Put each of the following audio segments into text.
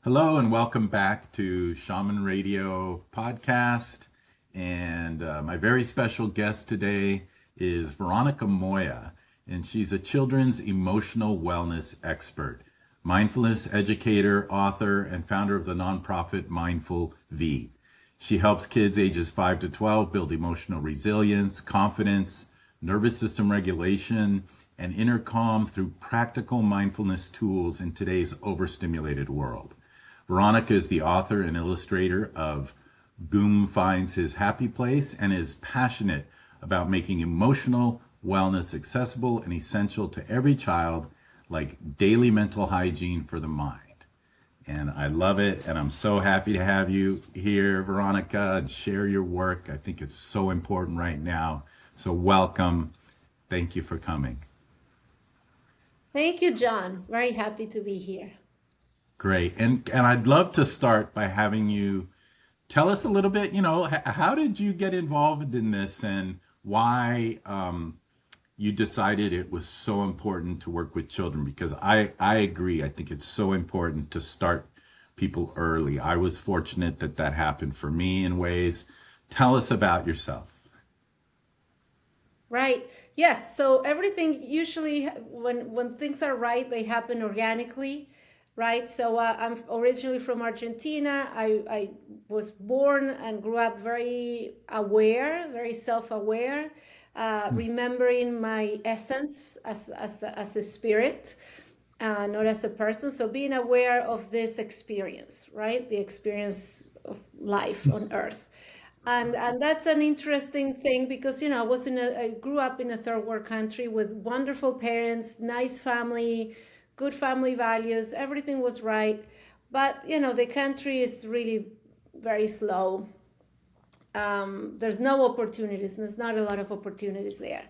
Hello and welcome back to Shaman Radio podcast. And my very special guest today is Veronica Moya, and she's a children's emotional wellness expert, mindfulness educator, author, and founder of the nonprofit Mindful V. She helps kids ages 5 to 12 build emotional resilience, confidence, nervous system regulation, and inner calm through practical mindfulness tools in today's overstimulated world. Veronica is the author and illustrator of Goom Finds His Happy Place and is passionate about making emotional wellness accessible and essential to every child, like daily mental hygiene for the mind. And I love it, and I'm so happy to have you here, Veronica, and share your work. I think it's so important right now. So welcome. Thank you for coming. Thank you, John. Very happy to be here. Great. And I'd love to start by having you tell us a little bit, how did you get involved in this and why you decided it was so important to work with children? Because I agree. I think it's so important to start people early. I was fortunate that that happened for me in ways. Tell us about yourself. Right. Yes. So everything usually, when things are right, they happen organically, right? So I'm originally from Argentina. I was born and grew up very aware, very self-aware, remembering my essence as a spirit, not as a person. So being aware of this experience, right? The experience of life on Earth. And that's an interesting thing because I grew up in a third world country with wonderful parents, nice family, good family values, everything was right. But the country is really very slow. There's no opportunities, and there's not a lot of opportunities there.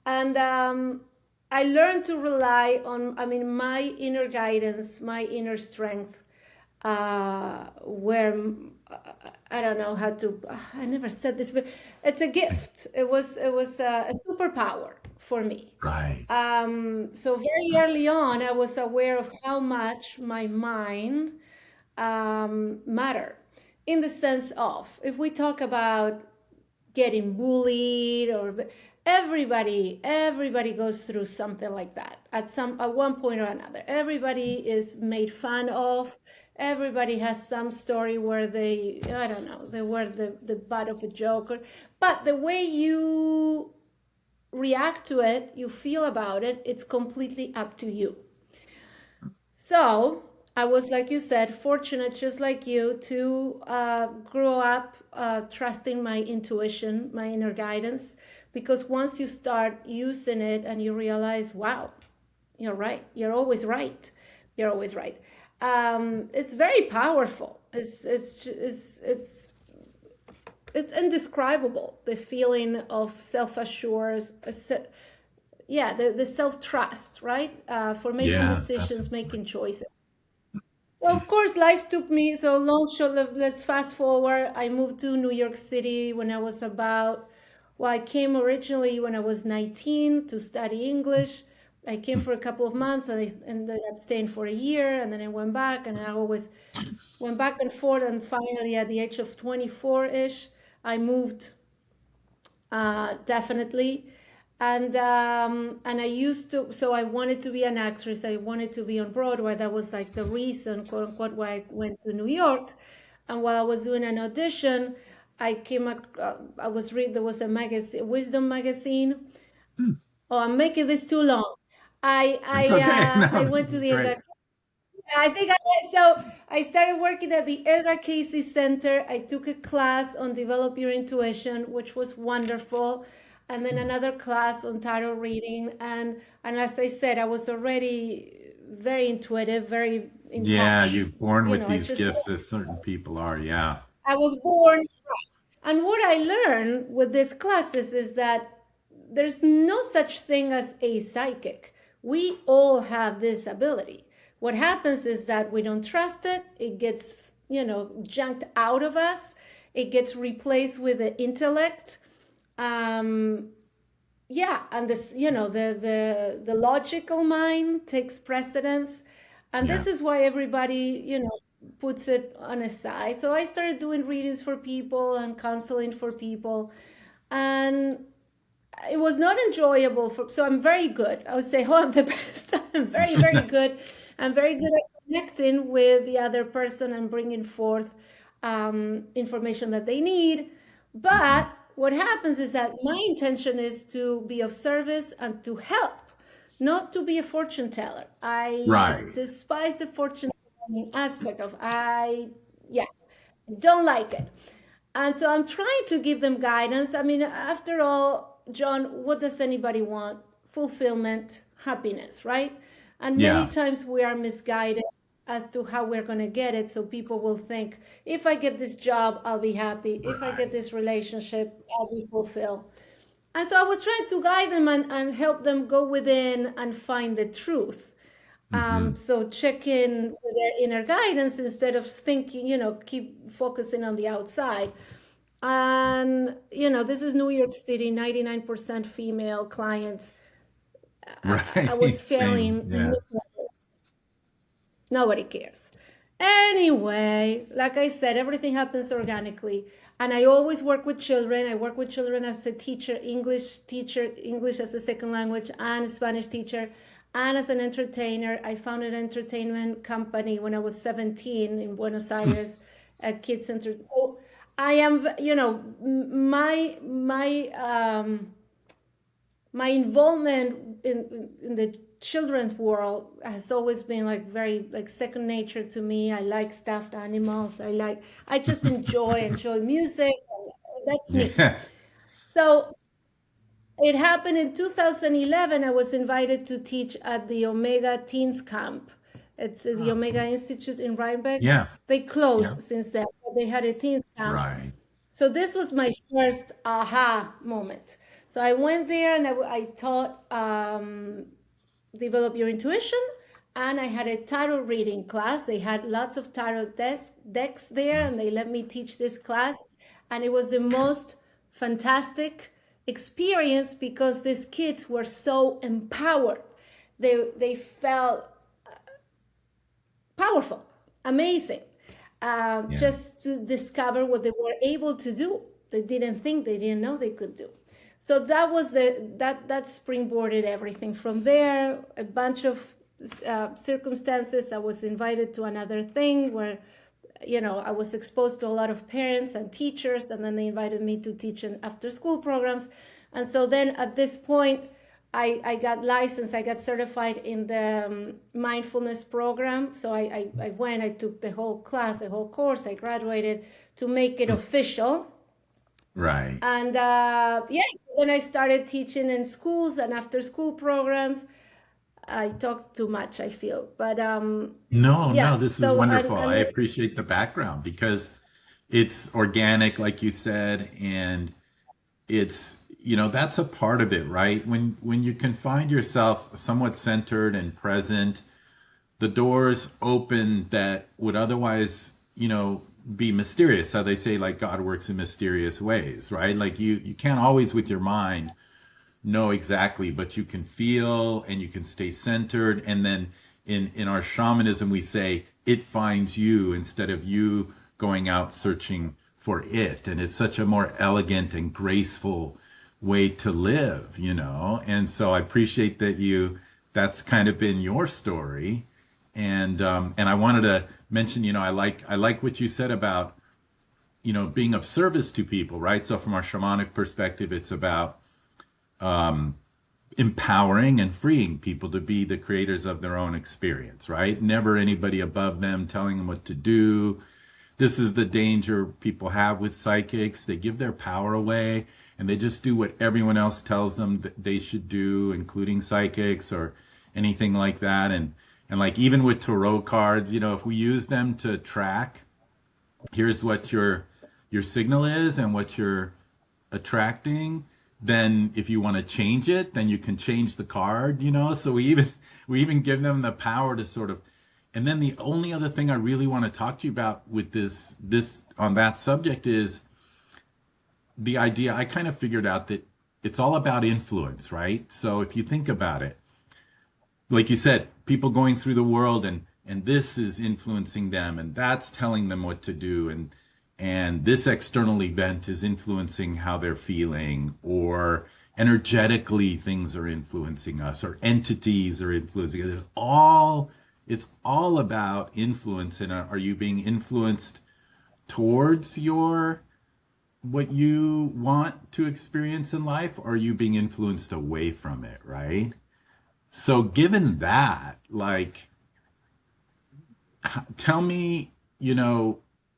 And I learned to rely on, my inner guidance, my inner strength, where I don't know how to. I never said this, but it's a gift. It was a superpower for me. Right. So very early on, I was aware of how much my mind matter, in the sense of, if we talk about getting bullied, or everybody goes through something like that at one point or another. Everybody is made fun of. Everybody has some story where I don't know, they were the butt of a joke. But the way you react to it, you feel about it, it's completely up to you. So I was, like you said, fortunate, just like you, to grow up trusting my intuition, my inner guidance, because once you start using it and you realize, wow, you're right, you're always right, you're always right. It's very powerful. It's indescribable, the feeling of self-assurance, yeah, the self-trust, right? For making Yeah, that's decisions, important. making choices. So of course, life took me so long. So let's fast forward. I moved to New York City when I was about, well, I came originally when I was 19 to study English. I came for a couple of months and I ended up staying for a year, and then I went back, and I always went back and forth. And finally, at the age of 24-ish, I moved, definitely. And I used to, so I wanted to be an actress. I wanted to be on Broadway. That was like the reason, quote unquote, why I went to New York. And while I was doing an audition, I was read there was a magazine, Wisdom magazine. Oh, I'm making this too long. I It's I okay. I No, went this to is the great. I think so. I started working at the Edgar Casey Center. I took a class on develop your intuition, which was wonderful, and then another class on tarot reading. And as I said, I was already very intuitive, very in Yeah, touch. you're born with I these just gifts as certain people are. Yeah. I was born. And what I learned with these classes is that there's no such thing as a psychic. We all have this ability. What happens is that we don't trust it. It gets, junked out of us. It gets replaced with the intellect. Um, yeah, and this, the logical mind takes precedence. And Yeah. this is why everybody, puts it on a side. So I started doing readings for people and counseling for people. And it was not enjoyable so I'm very good. I would say, oh, I'm the best. I'm very, very good. I'm very good at connecting with the other person and bringing forth information that they need. Mhm. But what happens is that my intention is to be of service and to help, not to be a fortune teller. I Right. despise the fortune telling aspect of yeah, don't like it. And so I'm trying to give them guidance. I mean, after all, John, what does anybody want? Fulfillment, happiness, right? And many Yeah. times we are misguided as to how we're going to get it. So people will think, if I get this job, I'll be happy. If I get Right. this relationship, I'll be fulfilled. And so I was trying to guide them and help them go within and find the truth. Hmm. So check in with their inner guidance instead of thinking, keep focusing on the outside. And, this is New York City, 99% female clients. I was Right. Same. failing Yeah. miserably. Nobody cares. Anyway, like I said, everything happens organically. And I always work with children. I work with children as a teacher, English as a second language, and a Spanish teacher, and as an entertainer. I founded an entertainment company when I was 17 in Buenos Aires, a kids center. So I am, my involvement in the children's world has always been like very like second nature to me. I like stuffed animals. I just enjoy music. That's me. Yeah. So it happened in 2011. I was invited to teach at the Omega Teens Camp. It's the Oh, Omega cool. Institute in Rhinebeck. Yeah. They Yeah. closed since then. But they had a teens camp. Right. So this was my first aha moment. So I went there and I taught develop your intuition, and I had a tarot reading class. They had lots of tarot decks there, Mm. and they let me teach this class, and it was the most fantastic experience because these kids were so empowered. They felt powerful, amazing, Yeah. just to discover what they were able to do. They didn't know they could do. So that was that springboarded everything. From there, a bunch of circumstances. I was invited to another thing where, I was exposed to a lot of parents and teachers, and then they invited me to teach in after school programs. And so then at this point, I got licensed, I got certified in the mindfulness program. So I went, I took the whole class, the whole course, I graduated to make it official. Right. And yes, so then I started teaching in schools and after school programs. I talk too much, I feel. But No, yeah, no, this is so, wonderful. and I appreciate the background because it's organic, like you said, and that's a part of it, right? When you can find yourself somewhat centered and present, the doors open that would otherwise, be mysterious. How they say like God works in mysterious ways, right? Like you can't always with your mind know exactly, but you can feel and you can stay centered. And then in our shamanism, we say it finds you instead of you going out searching for it. And it's such a more elegant and graceful way to live, And so I appreciate that that's kind of been your story. And I wanted to mention, I like what you said about, being of service to people, right? So from our shamanic perspective, it's about empowering and freeing people to be the creators of their own experience, right? Never anybody above them telling them what to do. This is the danger people have with psychics. They give their power away and they just do what everyone else tells them that they should do, including psychics or anything like that. And like even with tarot cards, if we use them to track, here's what your signal is and what you're attracting, then if you want to change it, then you can change the card. So we even give them the power to sort of. And then the only other thing I really want to talk to you about with this on that subject is the idea. I kind of figured out that it's all about influence, right? So if you think about it, like you said, people going through the world and this is influencing them, and that's telling them what to do, and this external event is influencing how they're feeling, or energetically things are influencing us, or entities are influencing us. It's all about influence. And are you being influenced towards your what you want to experience in life, or are you being influenced away from it, right? So given that, like, tell me,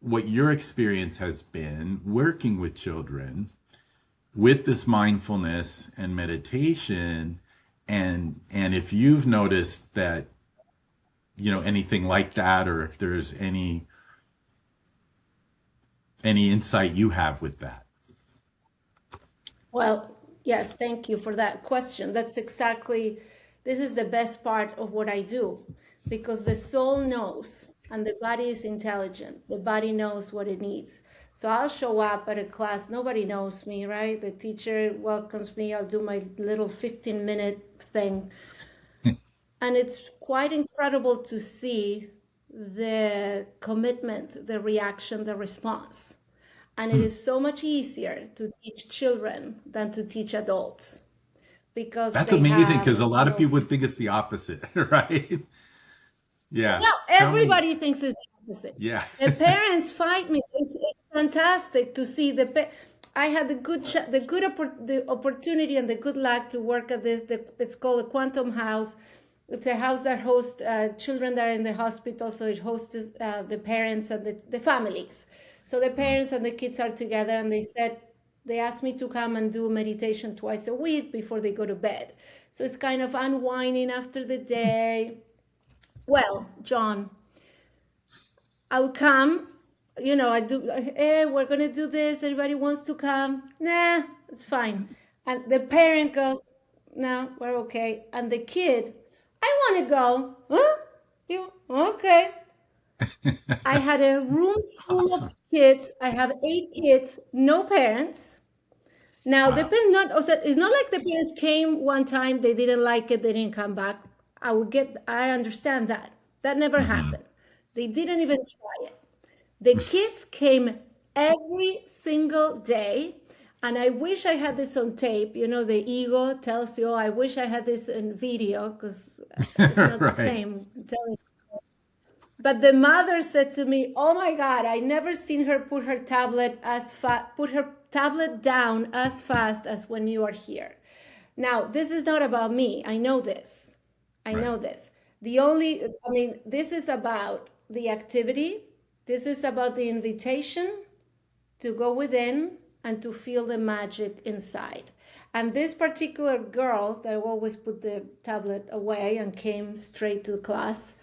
what your experience has been working with children with this mindfulness and meditation, and if you've noticed that, anything like that, or if there's any insight you have with that. Well, yes, thank you for that question. This is the best part of what I do, because the soul knows and the body is intelligent. The body knows what it needs. So I'll show up at a class, nobody knows me, right? The teacher welcomes me, I'll do my little 15-minute thing. And it's quite incredible to see the commitment, the reaction, the response. And it is so much easier to teach children than to teach adults, because That's they amazing, have, because a lot of people would think it's the opposite, right? Yeah. no, Tell me. everybody thinks it's the opposite. Yeah. The parents fight me. It's fantastic to see I had the opportunity and the good luck to work at this. It's called a Quantum House. It's a house that hosts children that are in the hospital, so it hosts the parents and the families. So the parents and the kids are together, and they asked me to come and do meditation twice a week before they go to bed. So it's kind of unwinding after the day. Well, John, I would come, I do, hey, we're going to do this. Everybody wants to come. Nah, it's fine. And the parent goes, no, we're okay. And the kid, I want to go. Huh? You, okay. I had a room full Awesome. of kids. I have 8 kids, no parents. Now, the Wow. parents it's not like the parents came one time, they didn't like it, they didn't come back. I understand that. That never Hmm. happened. They didn't even try it. The kids came every single day. And I wish I had this on tape. The ego tells you, oh, I wish I had this in video, because it's not the Right. same. I'm telling you. But the mother said to me, "Oh my God, I never seen her put her tablet down as fast as when you are here." Now, this is not about me. I know this. I Right. know this. This is about the activity. This is about the invitation to go within and to feel the magic inside. And this particular girl that always put the tablet away and came straight to the class,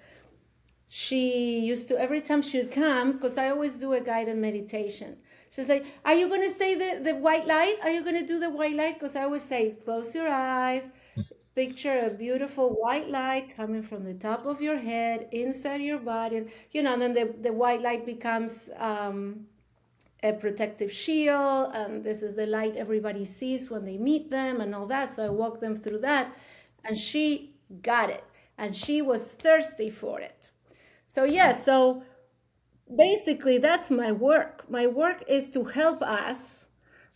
she used to, every time she'd come, because I always do a guided meditation, she's like, are you going to say the white light? Are you going to do the white light? Because I always say, close your eyes, picture a beautiful white light coming from the top of your head, inside your body. And then the white light becomes a protective shield. And this is the light everybody sees when they meet them and all that. So I walk them through that. And she got it. And she was thirsty for it. So yes, so basically that's my work. My work is to help us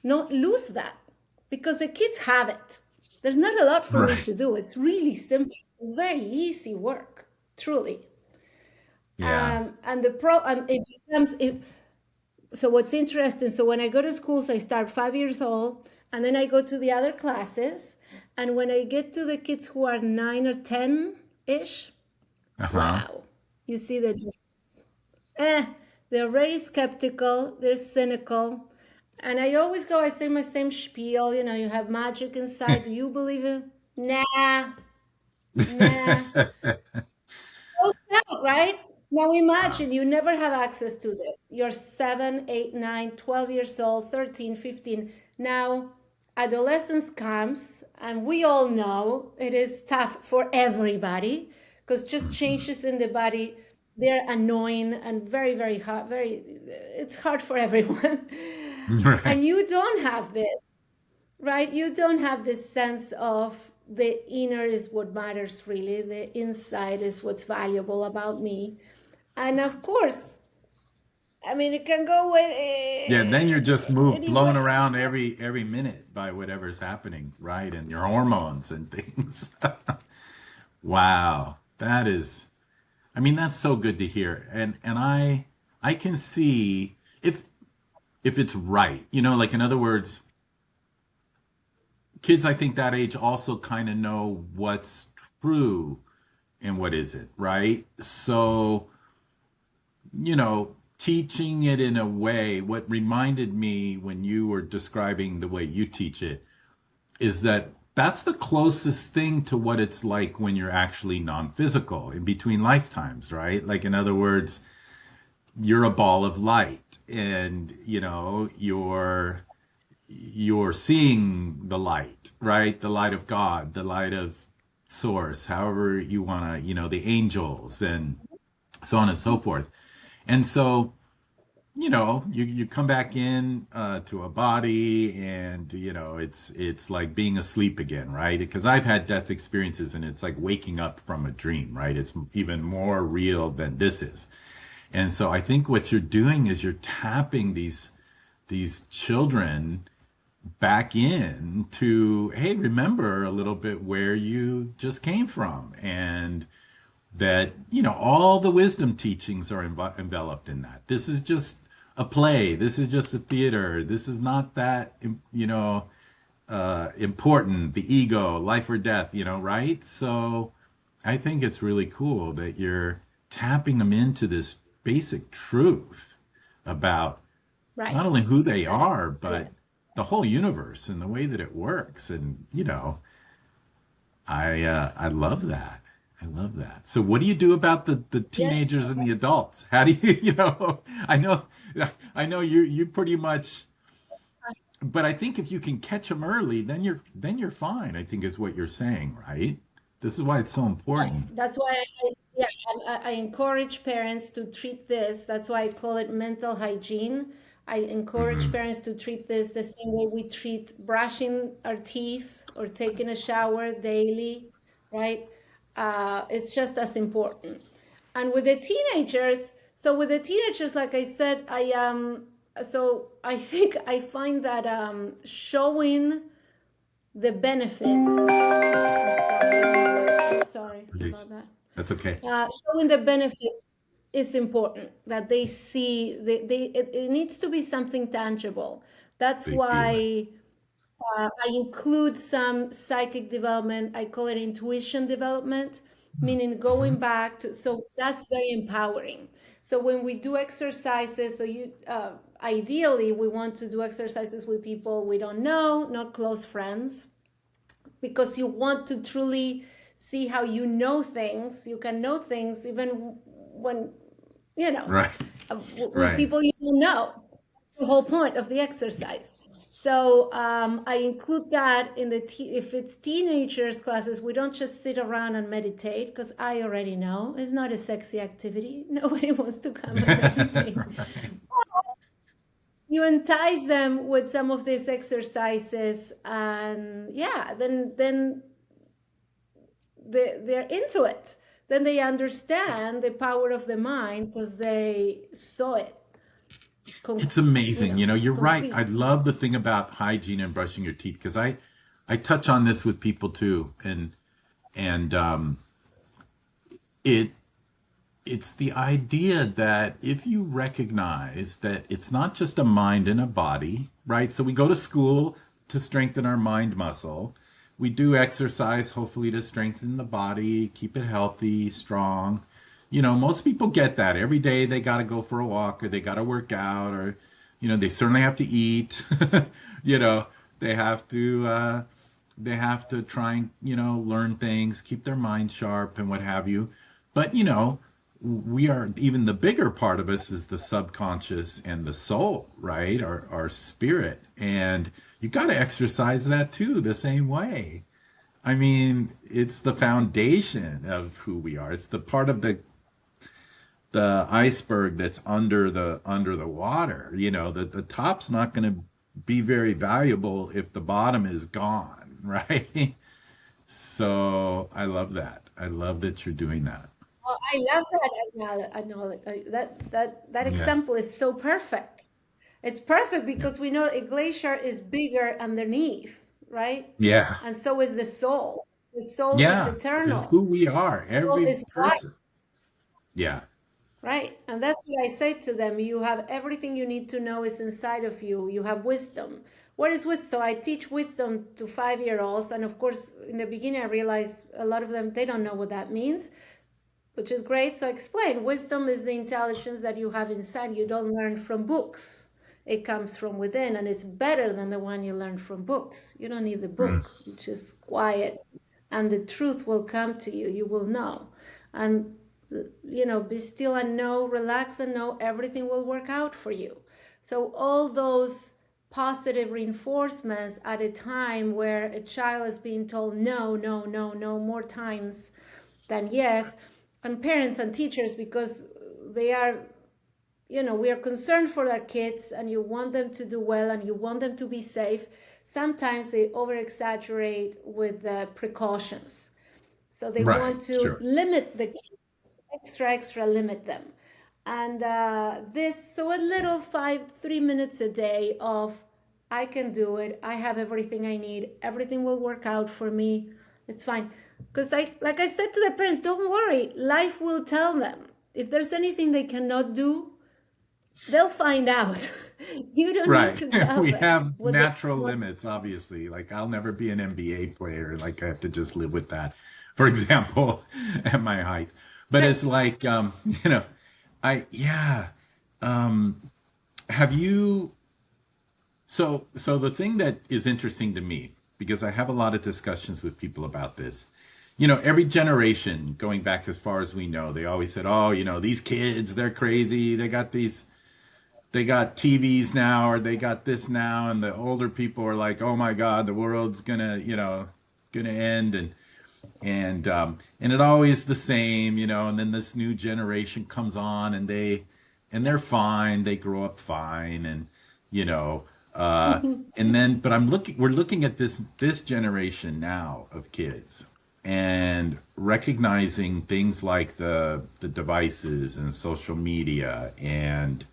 not lose that, because the kids have it. There's not a lot for me Right. to do. It's really simple. It's very easy work, truly. Yeah. And it becomes so what's interesting, so when I go to schools, I start 5 years old, and then I go to the other classes, and when I get to the kids who are 9 or 10-ish, Uh-huh. wow, you see the difference. They're very skeptical, they're cynical. And I always go, I say my same spiel, you have magic inside. Do you believe it? Nah, nah. Goes out, right? Now Wow. imagine you never have access to this. You're 7, 8, 9, 12 years old, 13, 15. Now adolescence comes, and we all know it is tough for everybody, because just Hmm. changes in the body, they're annoying and very, very hard. It's hard for everyone. Right. And you don't have this, right? You don't have this sense of the inner is what matters really. The inside is what's valuable about me. And of course, I mean, it can go Yeah, then you're just moved, blown anyway. around every minute by whatever's happening, right? And your hormones and things. Wow. That is, I mean, that's so good to hear. And I can see if it's right. Like in other words, kids I think that age also kind of know what's true and what isn't, right? So, teaching it in a way, what reminded me when you were describing the way you teach it is that that's the closest thing to what it's like when you're actually non-physical in between lifetimes, right? Like in other words, you're a ball of light and you're seeing the light, right? The light of God, the light of source, however you want to, the angels and so on and so forth. And so, you come back in to a body and, it's like being asleep again, right? Because I've had death experiences and it's like waking up from a dream, right? It's even more real than this is. And so I think what you're doing is you're tapping these children back in to, hey, remember a little bit where you just came from, and that all the wisdom teachings are enveloped in that. This is just a play, this is just a theater, this is not that important, the ego, life or death, right? So I think it's really cool that you're tapping them into this basic truth about not Right. only who they And are, but yes. the whole universe and the way that it works. And I love that. I love that. So what do you do about the Yeah. teenagers and the adults? How do you, I know, I know you pretty much, but I think if you can catch them early, then you're fine, I think is what you're saying, right? This is why it's so Yes, important. that's why yeah, I encourage parents to treat this. That's why I call it mental hygiene. I encourage Hmm. parents to treat this the same way we treat brushing our teeth or taking a shower daily, right? It's just as important. And with the teenagers, so with the teenagers, like I said, so I think I find that showing the benefits. I'm sorry, my wife. I'm sorry Please. about that. That's okay. Showing the benefits is important. That they see, it needs to be something tangible. That's They feel it. why I include some psychic development. I call it intuition development, meaning Hmm. going back to. So that's very empowering. So when we do exercises, so ideally we want to do exercises with people we don't know, not close friends, because you want to truly see how you know things. You can know things even when, you know, Right. with Right. people you don't know. The whole point of the exercise. So I include that in if it's teenagers classes, we don't just sit around and meditate because I already know it's not a sexy activity. Nobody wants to come and meditate. Right. You entice them with some of these exercises, and yeah, then they're into it. Then they understand the power of the mind because they saw it, It's amazing. You're right. I concrete. love the thing about hygiene and brushing your teeth because I touch on this with people too, and it it's the idea that if you recognize that it's not just a mind and a body, right? So we go to school to strengthen our mind muscle. We do exercise, hopefully, to strengthen the body, keep it healthy, strong. Most people get that. Every day they got to go for a walk or they got to work out or, they certainly have to eat. you know, they have to, try and, learn things, keep their mind sharp and what have you. But, we are even the bigger part of us is the subconscious and the soul, right? Our spirit. And you got to exercise that too, the same way. I mean, it's the foundation of who we are. It's the part of the iceberg that's under the water. The top's not going to be very valuable if the bottom is gone, right? So I love that. I love that you're doing that. Oh, I love that that Yeah. example is so perfect. It's perfect Yeah. because we know a glacier is bigger underneath, right? Yeah. And so is the soul. The soul is Yeah. eternal. Who we are, Soul every is white. person. Yeah. Right. And that's what I say to them. You have everything you need to know is inside of you. You have wisdom. What is wisdom? So I teach wisdom to 5-year-olds. And of course, in the beginning, I realized a lot of them, they don't know what that means, which is great. So I explain wisdom is the intelligence that you have inside. You don't learn from books. It comes from within, and it's better than the one you learn from books. You don't need the Mm. book. You just quiet, and the truth will come to you. You will know. And be still and know, relax and know everything will work out for you. So all those positive reinforcements at a time where a child is being told no, no, no, no more times than yes, and parents and teachers, because they are, we are concerned for our kids and you want them to do well and you want them to be safe. Sometimes they over exaggerate with the precautions. So they Right. want to Sure. limit the kids, extra limit them. And so a little 3 minutes a day of, I can do it. I have everything I need. Everything will work out for me. It's fine. Because like I said to the parents, don't worry. Life will tell them. If there's anything they cannot do, they'll find out. You don't need Right. to tell We them have what they natural cannot. limits, obviously. Like I'll never be an NBA player. Like I have to just live with that, for example, at my height. But Right. it's like, yeah. Um, have you, so the thing that is interesting to me, because I have a lot of discussions with people about this, every generation going back as far as we know, they always said, oh, these kids, they're crazy. They got TVs now, or they got this now, and the older people are like, "Oh my God, the world's gonna end," and it always the same, and then this new generation comes on, and they're fine, they grow up fine, and you know, uh, and then, but we're looking at this generation now of kids, and recognizing things like the devices and social media and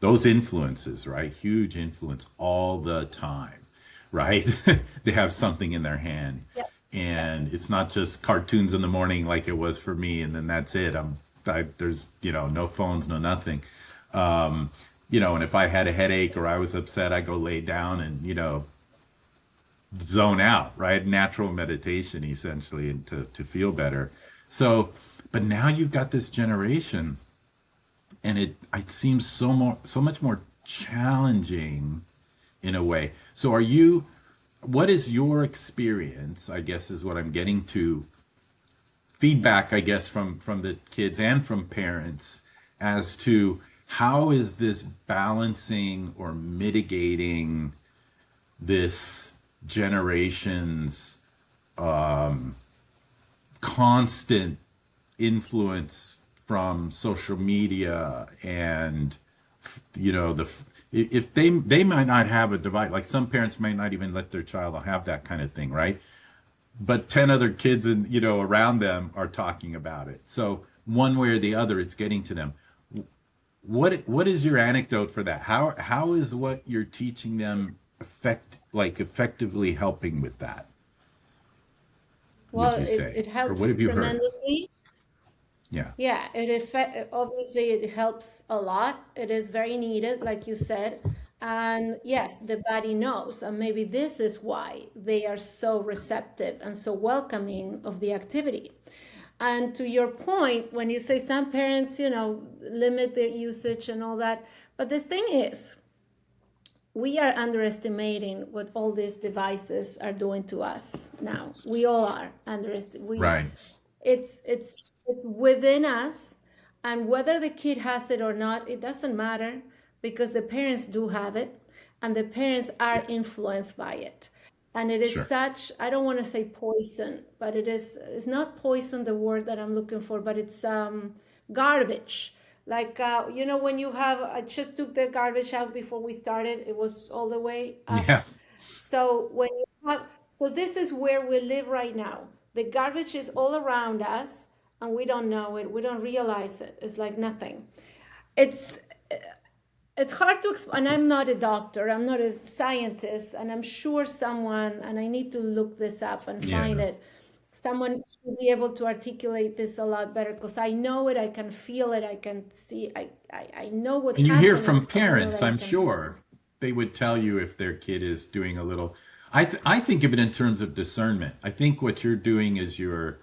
those influences, right? Huge influence all the time, right? They have something in their hand. Yeah. And it's not just cartoons in the morning like it was for me, and then that's it. There's, no phones, no nothing. And if I had a headache or I was upset, I go lay down and, zone out, right? Natural meditation, essentially, and to feel better. So, but now you've got this generation, and it seems so much more challenging in a way. So what is your experience, I guess is what I'm getting to, feedback, I guess, from the kids and from parents, as to how is this balancing or mitigating this generation's constant influence from social media, and the if they might not have a device, like some parents might not even let their child have that kind of thing, right? But 10 other kids and around them are talking about it, so one way or the other it's getting to them. What is your anecdote for that? How is what you're teaching them effectively helping with that, would Well, you it say, or what helps have you heard? tremendously. Yeah. Yeah, obviously it helps a lot. It is very needed, like you said. And yes, the body knows. And maybe this is why they are so receptive and so welcoming of the activity. And to your point, when you say some parents, limit their usage and all that, but the thing is, we are underestimating what all these devices are doing to us now. We all are underestimating. Right. It's within us, and whether the kid has it or not, it doesn't matter, because the parents do have it, and the parents are influenced by it. And it is Sure. such, I don't want to say poison, but it's not poison, the word that I'm looking for, but it's garbage. Like, when you have, I just took the garbage out before we started, it was all the way up. Yeah. So when you have, so this is where we live right now. The garbage is all around us and we don't know it. We don't realize it. It's like nothing. It's it's hard to explain. I'm not a doctor, I'm not a scientist, and I'm sure someone, and I need to look this up and find Yeah. it. Someone should be able to articulate this a lot better because I know it, I can feel it, I can see, I know what's And you hear from happening, and I know parents, that I I'm can. sure they would tell you if their kid is doing a little. I think of it in terms of discernment. I think what you're doing is you're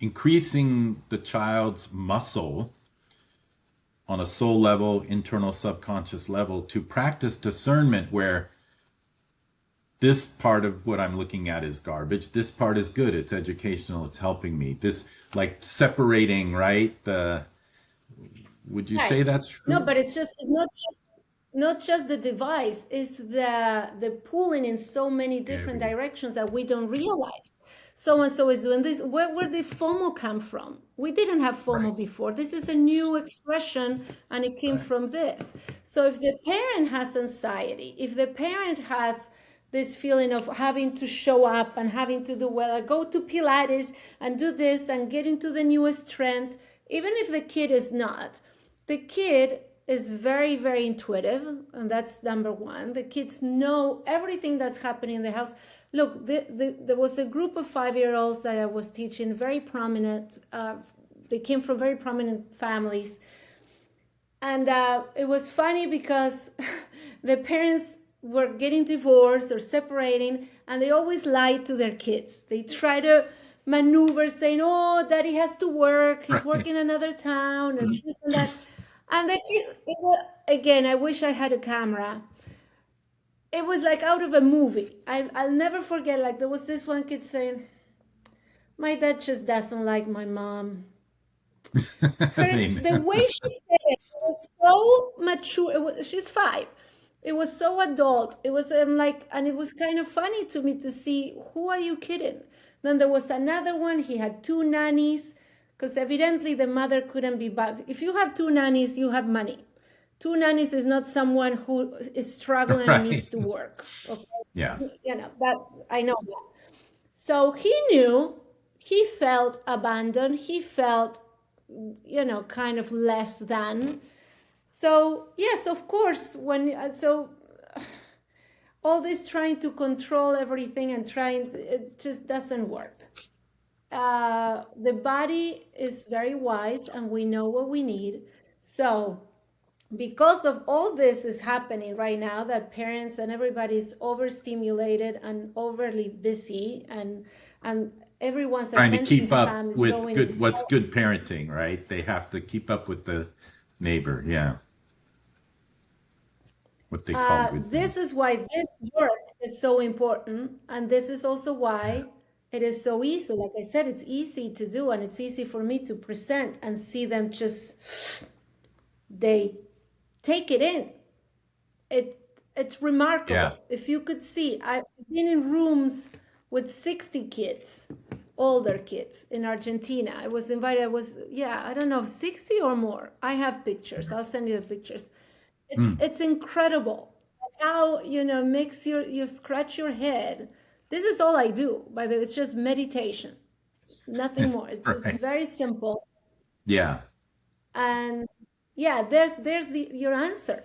increasing the child's muscle on a soul level, internal subconscious level to practice discernment where this part of what I'm looking at is garbage. This part is good. It's educational. It's helping me. This like separating, right? The would you Right. say that's No, true? but it's not just the device, it's the pulling in so many different Everywhere. directions that we don't realize. So and so is doing this. Where did FOMO come from? We didn't have Right. FOMO before. This is a new expression and it came Right. from this. So if the parent has anxiety, if the parent has this feeling of having to show up and having to do well, go to Pilates and do this and get into the newest trends, even if the kid is not, the kid is very, very intuitive, and that's number one. The kids know everything that's happening in the house. Look, there was a group of 5-year-olds that I was teaching, very prominent. They came from very prominent families. And it was funny because the parents were getting divorced or separating, and they always lied to their kids. They try to maneuver saying, oh, daddy has to work, he's Right. working in another town, and this and that. And the kid, again, I wish I had a camera. It was like out of a movie. I'll never forget, like, there was this one kid saying, my dad just doesn't like my mom. The Amen. way she said it was so mature. She's 5. It was so adult. It was like, and it was kind of funny to me to see, who are you kidding? Then there was another one. He had 2 nannies because evidently the mother couldn't be back. If you have 2 nannies, you have money. 2 nannies is not someone who is struggling and Right. needs to work. Okay, Yeah. that I know that. So he knew, he felt abandoned. He felt, kind of less than. So, yes, of course, all this trying to control everything and trying, it just doesn't work. The body is very wise and we know what we need. So, because of all this is happening right now, that parents and everybody's overstimulated and overly busy, and everyone's Trying to attention keep up span is with going good in. what's good parenting, right? They have to keep up with the neighbor. Yeah. What they call good This parenting. is why this work is so important, and this is also Yeah. why it is so easy. Like I said, it's easy to do, and it's easy for me to present and see them just, they take it in. It it's Yeah. remarkable. If you could see, I've been in rooms with 60 kids, older kids in Argentina. I was invited, yeah, I don't know, 60 or more. I have pictures. I'll send you the pictures. Mm. It's incredible how, makes you scratch your head. This is all I do, by the way. It's just meditation, nothing more. It's just Right. very simple. Yeah. And yeah, your answer.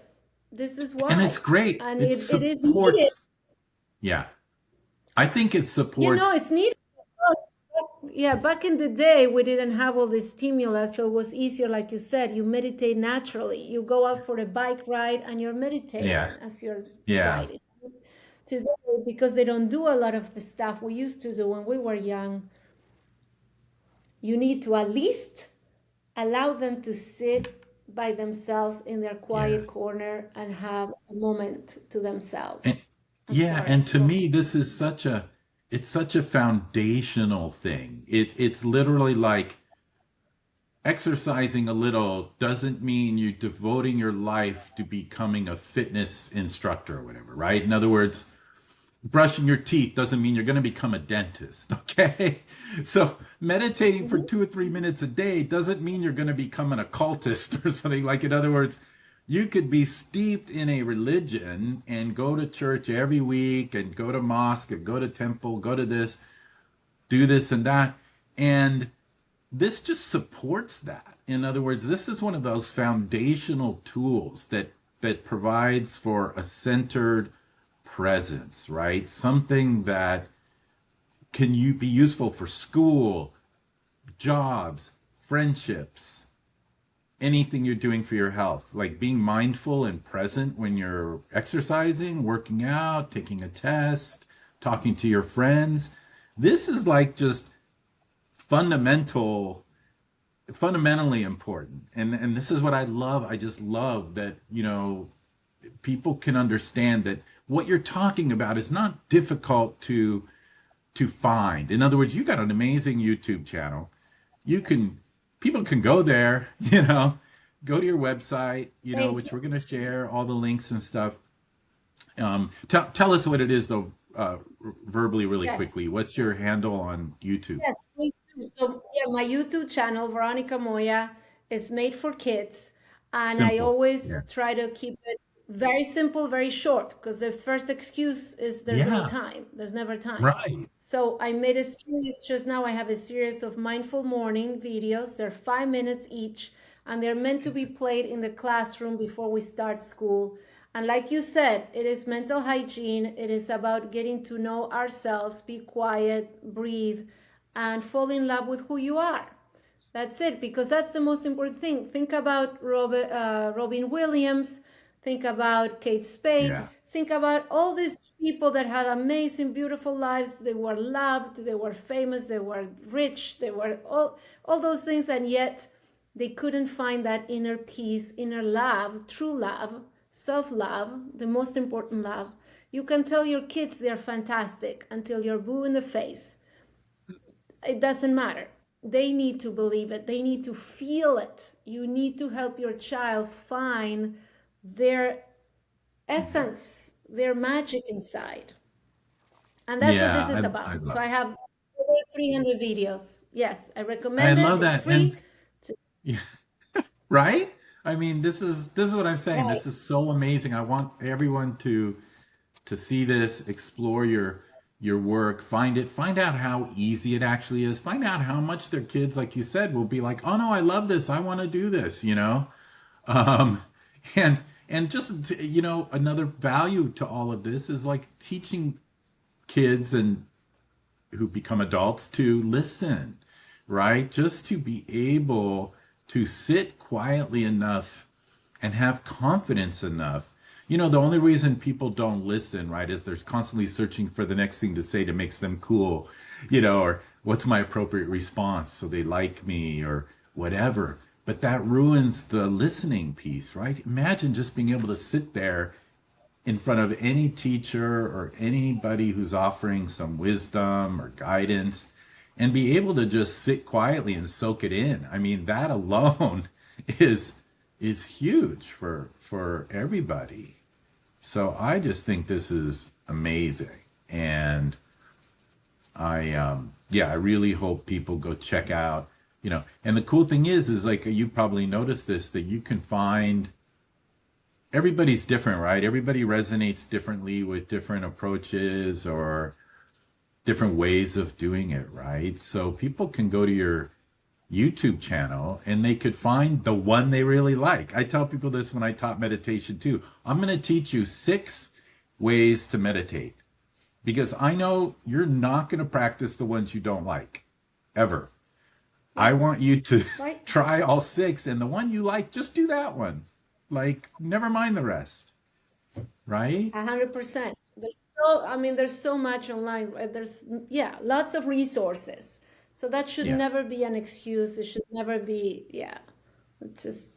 This is And it's why. great. And It it is needed. supports. Yeah. I think it supports. It's needed. Because, yeah, back in the day, we didn't have all this stimulus, so it was easier, like you said. You meditate naturally. You go out for a bike ride and you're Yeah. meditating as you're Yeah. riding. Today, because they don't do a lot of the stuff we used to do when we were young, you need to at least allow them to sit by themselves in their Yeah. quiet corner and have a moment to And, themselves. I'm yeah, sorry, and to go me ahead. this is such a foundational thing. It's literally like exercising a little doesn't mean you're devoting your life to becoming a fitness instructor or whatever, right? In other words, brushing your teeth doesn't mean you're going to become a dentist, okay? So meditating for Mhm. 2 or 3 minutes a day doesn't mean you're going to become an occultist or something. Like, in other words, you could be steeped in a religion and go to church every week and go to mosque and go to temple, go to this, do this and that. And this just supports that. In other words, this is one of those foundational tools that provides for a centered presence, right? Something that can you be useful for school, jobs, friendships, anything you're doing for your health, like being mindful and present when you're exercising, working out, taking a test, talking to your friends. This is like just fundamental fundamentally important. And this is what I love. I just love that, people can understand that what you're talking about is not difficult to find. In other words, you got an amazing YouTube channel. You can People can go there, go to your website, Thank you. which we're going to share all the links and stuff. Tell us what it is though, verbally, really Yes. quickly. What's your handle on YouTube? Yes, please do. So, yeah, my YouTube channel, Veronica Moya, is made for kids. And I Simple. always Yeah. try to keep it very simple, very short, because the first excuse is there's no Yeah. time. There's never time. Right. So I made a series just now. I have a series of mindful morning videos. They're 5 minutes each, and they're meant to be played in the classroom before we start school. And like you said, it is mental hygiene. It is about getting to know ourselves, be quiet, breathe, and fall in love with who you are. That's it, because that's the most important thing. Think about Robin Williams. Think about Kate Spade. Yeah. Think about all these people that had amazing, beautiful lives. They were loved, they were famous, they were rich, they were all those things, and yet they couldn't find that inner peace, inner love, true love, self love, the most important love. You can tell your kids they're fantastic until you're blue in the face. It doesn't matter. They need to believe it, they need to feel it. You need to help your child find their essence, their magic inside. And that's what this Yeah, is I about. So love I have over 300 videos. Yes, I I recommend it. love It's that. And free. yeah, right? I mean, this is what I'm saying. Right. This is so amazing. I want everyone to see this, explore your work, find out how easy it actually is, find out how much their kids, like you said, will be like, oh no, I love this, I want to do this. Um, and and just another value to all of this is like teaching kids and who become adults to listen, right? Just to be able to sit quietly enough and have confidence enough. The only reason people don't listen, right, is they're constantly searching for the next thing to say that makes them cool, or what's my appropriate response so they like me or whatever. But that ruins the listening piece, right? Imagine just being able to sit there in front of any teacher or anybody who's offering some wisdom or guidance and be able to just sit quietly and soak it in. I mean, that alone is is huge for everybody. So I just think this is amazing. And yeah, I really hope people go check out, and the cool thing is like you probably noticed this, that you can find everybody's different, right? Everybody resonates differently with different approaches or different ways of doing it, right? So people can go to your YouTube channel and they could find the one they really like. I tell people this when I taught meditation too. I'm going to teach you 6 ways to meditate because I know you're not going to practice the ones you don't like ever. I Right. want you to Right. try all 6 and the one you like, just do that one. Like, never mind the rest, right? 100%. There's so much online. Right? Yeah, lots of resources. So that should Yeah. never be an excuse. It should never be, yeah. It's just,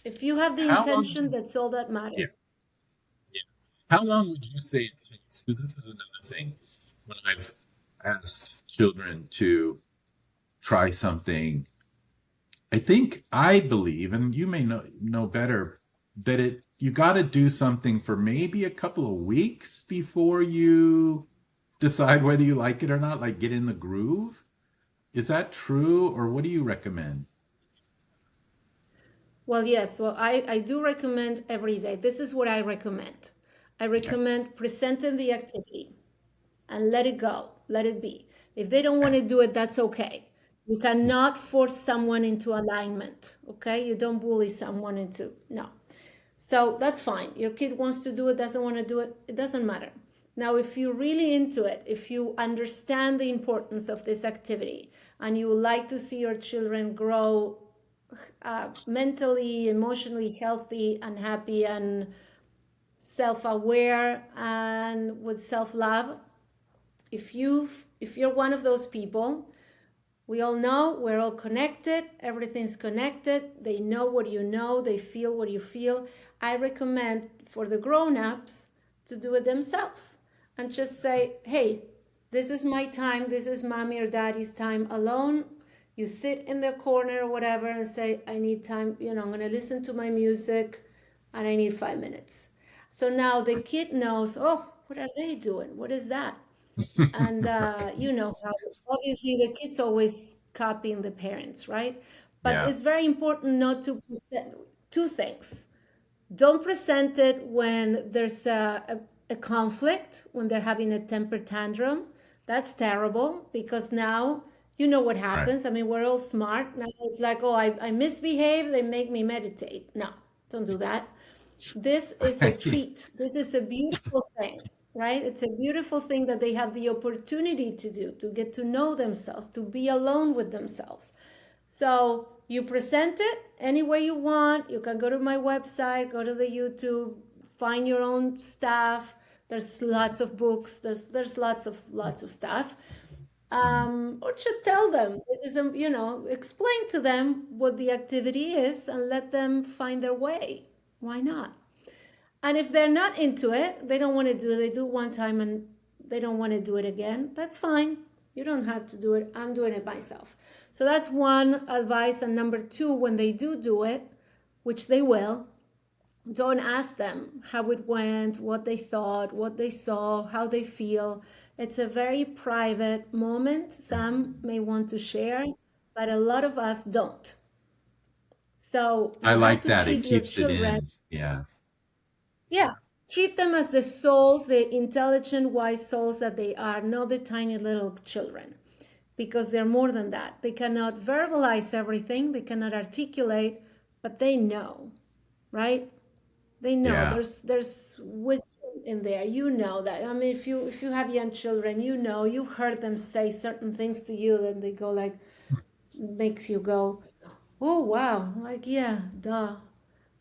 if you have the How intention, long? that's all that Yeah. matters. Yeah. How long would you say it takes? Because this is another thing. When I've asked children to try something, I believe, and you may know better, that you got to do something for maybe a couple of weeks before you decide whether you like it or not, like get in the groove. Is that true, or what do you recommend? Well, yes. Well, I do recommend every day. This is what I recommend. I Okay. recommend presenting the activity and let it go, let it be. If they don't want to do it, that's okay. You cannot force someone into alignment, okay? You don't bully someone into, no. So that's fine. Your kid wants to do it, doesn't want to do it, it doesn't matter. Now, if you're really into it, if you understand the importance of this activity and you would like to see your children grow mentally, emotionally healthy and happy and self-aware and with self-love, if you're one of those people, we all know we're all connected, everything's connected, they know what you know, they feel what you feel. I recommend for the grown-ups to do it themselves and just say, hey, this is my time, this is mommy or daddy's time alone. You sit in the corner or whatever and say, I need time, I'm going to listen to my music and I need 5 minutes. So now the kid knows, oh, what are they doing? What is that? And how obviously the kids always copying the parents, right? But Yeah. it's very important not to present two things. Don't present it when there's a conflict, when they're having a temper tantrum. That's terrible because now you know what Right. happens. I mean, we're all smart. Now it's like, oh, I misbehave, they make me meditate. No, don't do that. This is a treat. This is a beautiful thing, right? It's a beautiful thing that they have the opportunity to do, to get to know themselves, to be alone with themselves. So you present it any way you want. You can go to my website, go to the YouTube, find your own stuff. There's lots of books. There's lots of stuff. Or just tell them this is explain to them what the activity is and let them find their way. Why not? And if they're not into it, they don't want to do it, they do it one time and they don't want to do it again, that's fine. You don't have to do it. I'm doing it myself. So that's one advice. And number two, when they do it, which they will, don't ask them how it went, what they thought, what they saw, how they feel. It's a very private moment. Some may want to share, but a lot of us don't. So I you have like to that. It treat your keeps it children, in. Yeah. yeah, treat them as the souls, the intelligent, wise souls that they are, not the tiny little children, because they're more than that. They cannot verbalize everything, they cannot articulate, but they know, right? They know Yeah. there's wisdom in there. You know that. I mean, if you have young children, you've heard them say certain things to you, then they go like, makes you go, oh wow, like yeah, duh.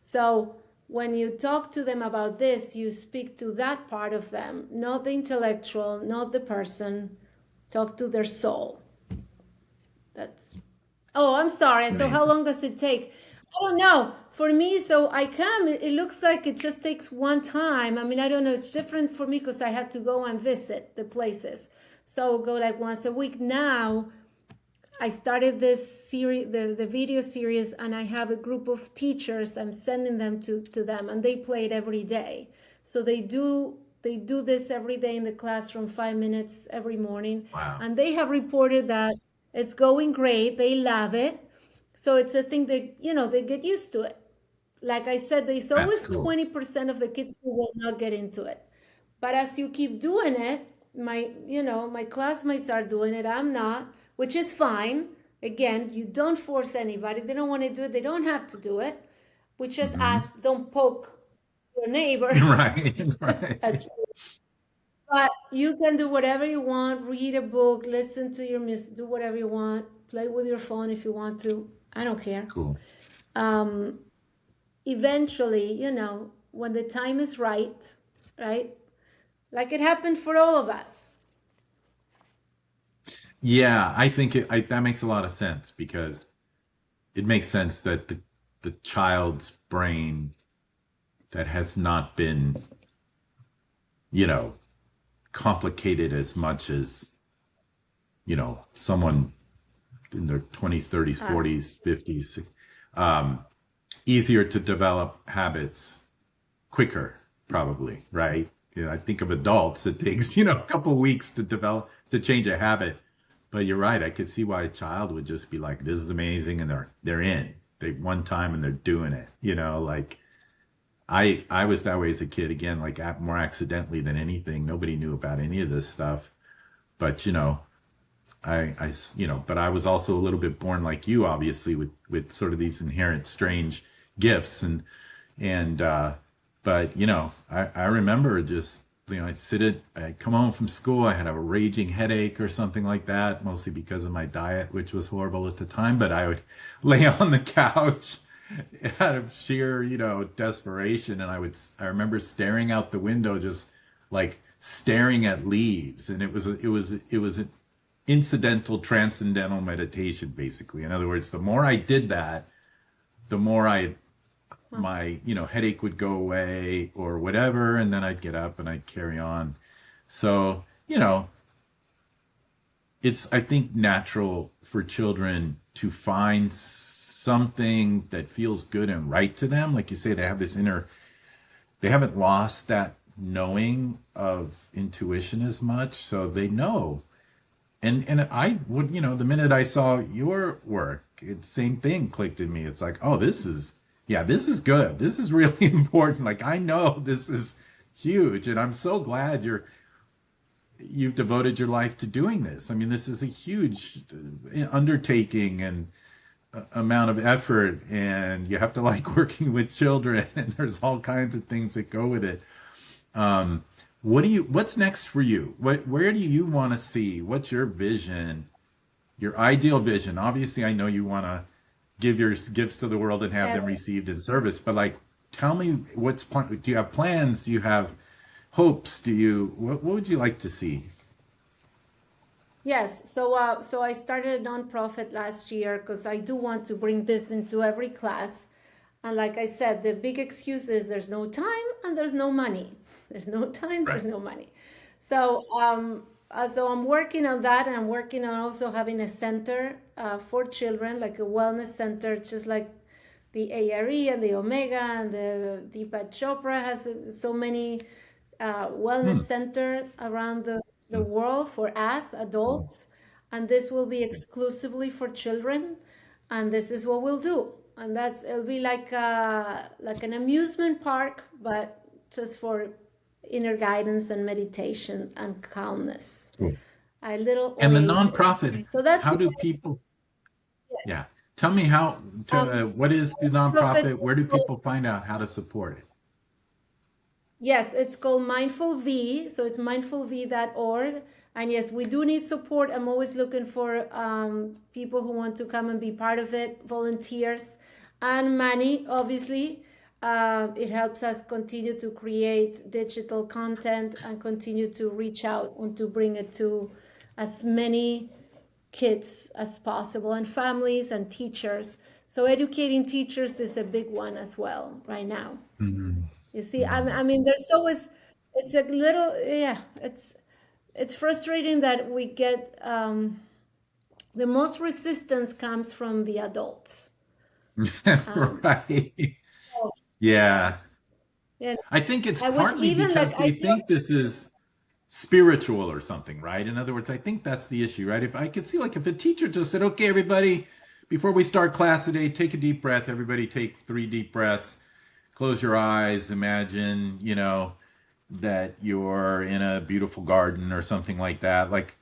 So when you talk to them about this, you speak to that part of them, not the intellectual, not the person. Talk to their soul. That's, oh, I'm sorry. So how Amazing. long does it take? I don't know. For me, so I come, it looks like it just takes one time. I mean, I don't know. It's different for me because I have to go and visit the places. So go like once a week. Now I started this series, the video series, and I have a group of teachers. I'm sending them to them, and they play it every day. So they do this every day in the classroom, 5 minutes every morning, Wow. and they have reported that it's going great. They love it. So it's a thing that they get used to it. Like I said, there's That's always cool. 20% of the kids who will not get into it. But as you keep doing it, my classmates are doing it, I'm not, which is fine. Again, you don't force anybody. They don't want to do it, they don't have to do it. We just Hmm. ask, don't poke your neighbor. Right. Right. That's, but you can do whatever you want, read a book, listen to your music, do whatever you want, play with your phone if you want to. I don't care. Cool. Um, Eventually, when the time is right, right? Like it happened for all of us. Yeah, I think that makes a lot of sense because it makes sense that the child's brain that has not been, you know, complicated as much as, someone in their 20s, 30s, Us. 40s, 50s, um, easier to develop habits quicker, probably, right? I think of adults, it takes, a couple weeks to change a habit. But you're right. I could see why a child would just be like, "This is amazing," and they're in. They one time and they're doing it. Like I was that way as a kid. Again, like more accidentally than anything. Nobody knew about any of this stuff. But but I was also a little bit born like you, obviously, with sort of these inherent strange gifts, and but I remember just I'd come home from school, I had a raging headache or something like that, mostly because of my diet, which was horrible at the time, but I would lay on the couch out of sheer, desperation, and I remember staring out the window, just like staring at leaves, and it was an incidental transcendental meditation, basically. In other words, the more I did that, the more my headache would go away or whatever, and then I'd get up and I'd carry on. So it's, I think, natural for children to find something that feels good and right to them. Like you say, they have this inner, they haven't lost that knowing of intuition as much, so they know. And I would, the minute I saw your work, same thing clicked in me. It's like, oh, this is good. This is really important. Like, I know this is huge, and I'm so glad you've devoted your life to doing this. I mean, this is a huge undertaking and amount of effort, and you have to like working with children, and there's all kinds of things that go with it. Um, what's next for you? Where do you want to see? What's your vision, your ideal vision? Obviously, I know you want to give your gifts to the world and have them And received in service, but like, tell me do you have plans? Do you have hopes? What would you like to see? yes, so I started a nonprofit last year because I do want to bring this into every class. And like I said, the big excuse is there's no time and there's no money. There's no time, Right. there's no money. So I'm working on that, and I'm working on also having a center for children, like a wellness center, just like the ARE and the Omega and the Deepak Chopra has so many wellness Hmm. center around the world for us adults, and this will be exclusively for children, and this is what we'll do, and it'll be like an amusement park, but just for inner guidance and meditation and calmness, Cool. a little And the oasis. nonprofit, So that's how what do people, yeah, tell me what is the profit. nonprofit? Where do people find out how to support it? Yes, it's called Mindful V. So it's mindfulv.org. And yes, we do need support. I'm always looking for people who want to come and be part of it, volunteers, and money, obviously. It helps us continue to create digital content and continue to reach out and to bring it to as many kids as possible, and families and teachers. So educating teachers is a big one as well right now. Mhm. You see, Mhm. I mean, there's always, it's a little, yeah, it's frustrating that we get the most resistance comes from the adults. Um, Right. so, Yeah. yeah, I think it's I wish partly even like because I they feel, think this is spiritual or something, right? In other words, I think that's the issue, right? If I could see, like, if a teacher just said, okay, everybody, before we start class today, take a deep breath. Everybody take 3 deep breaths. Close your eyes. Imagine, that you're in a beautiful garden or something like that. Like,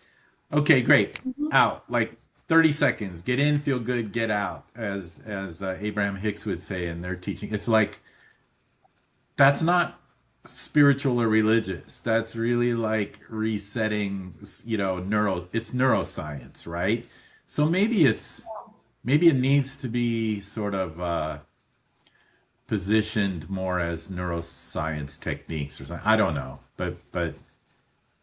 okay, great. Out. Like 30 seconds. Get in, feel good, get out, as Abraham Hicks would say in their teaching. It's like that's not spiritual or religious. That's really like resetting, it's neuroscience, right? So maybe it needs to be sort of positioned more as neuroscience techniques or something. I don't know, but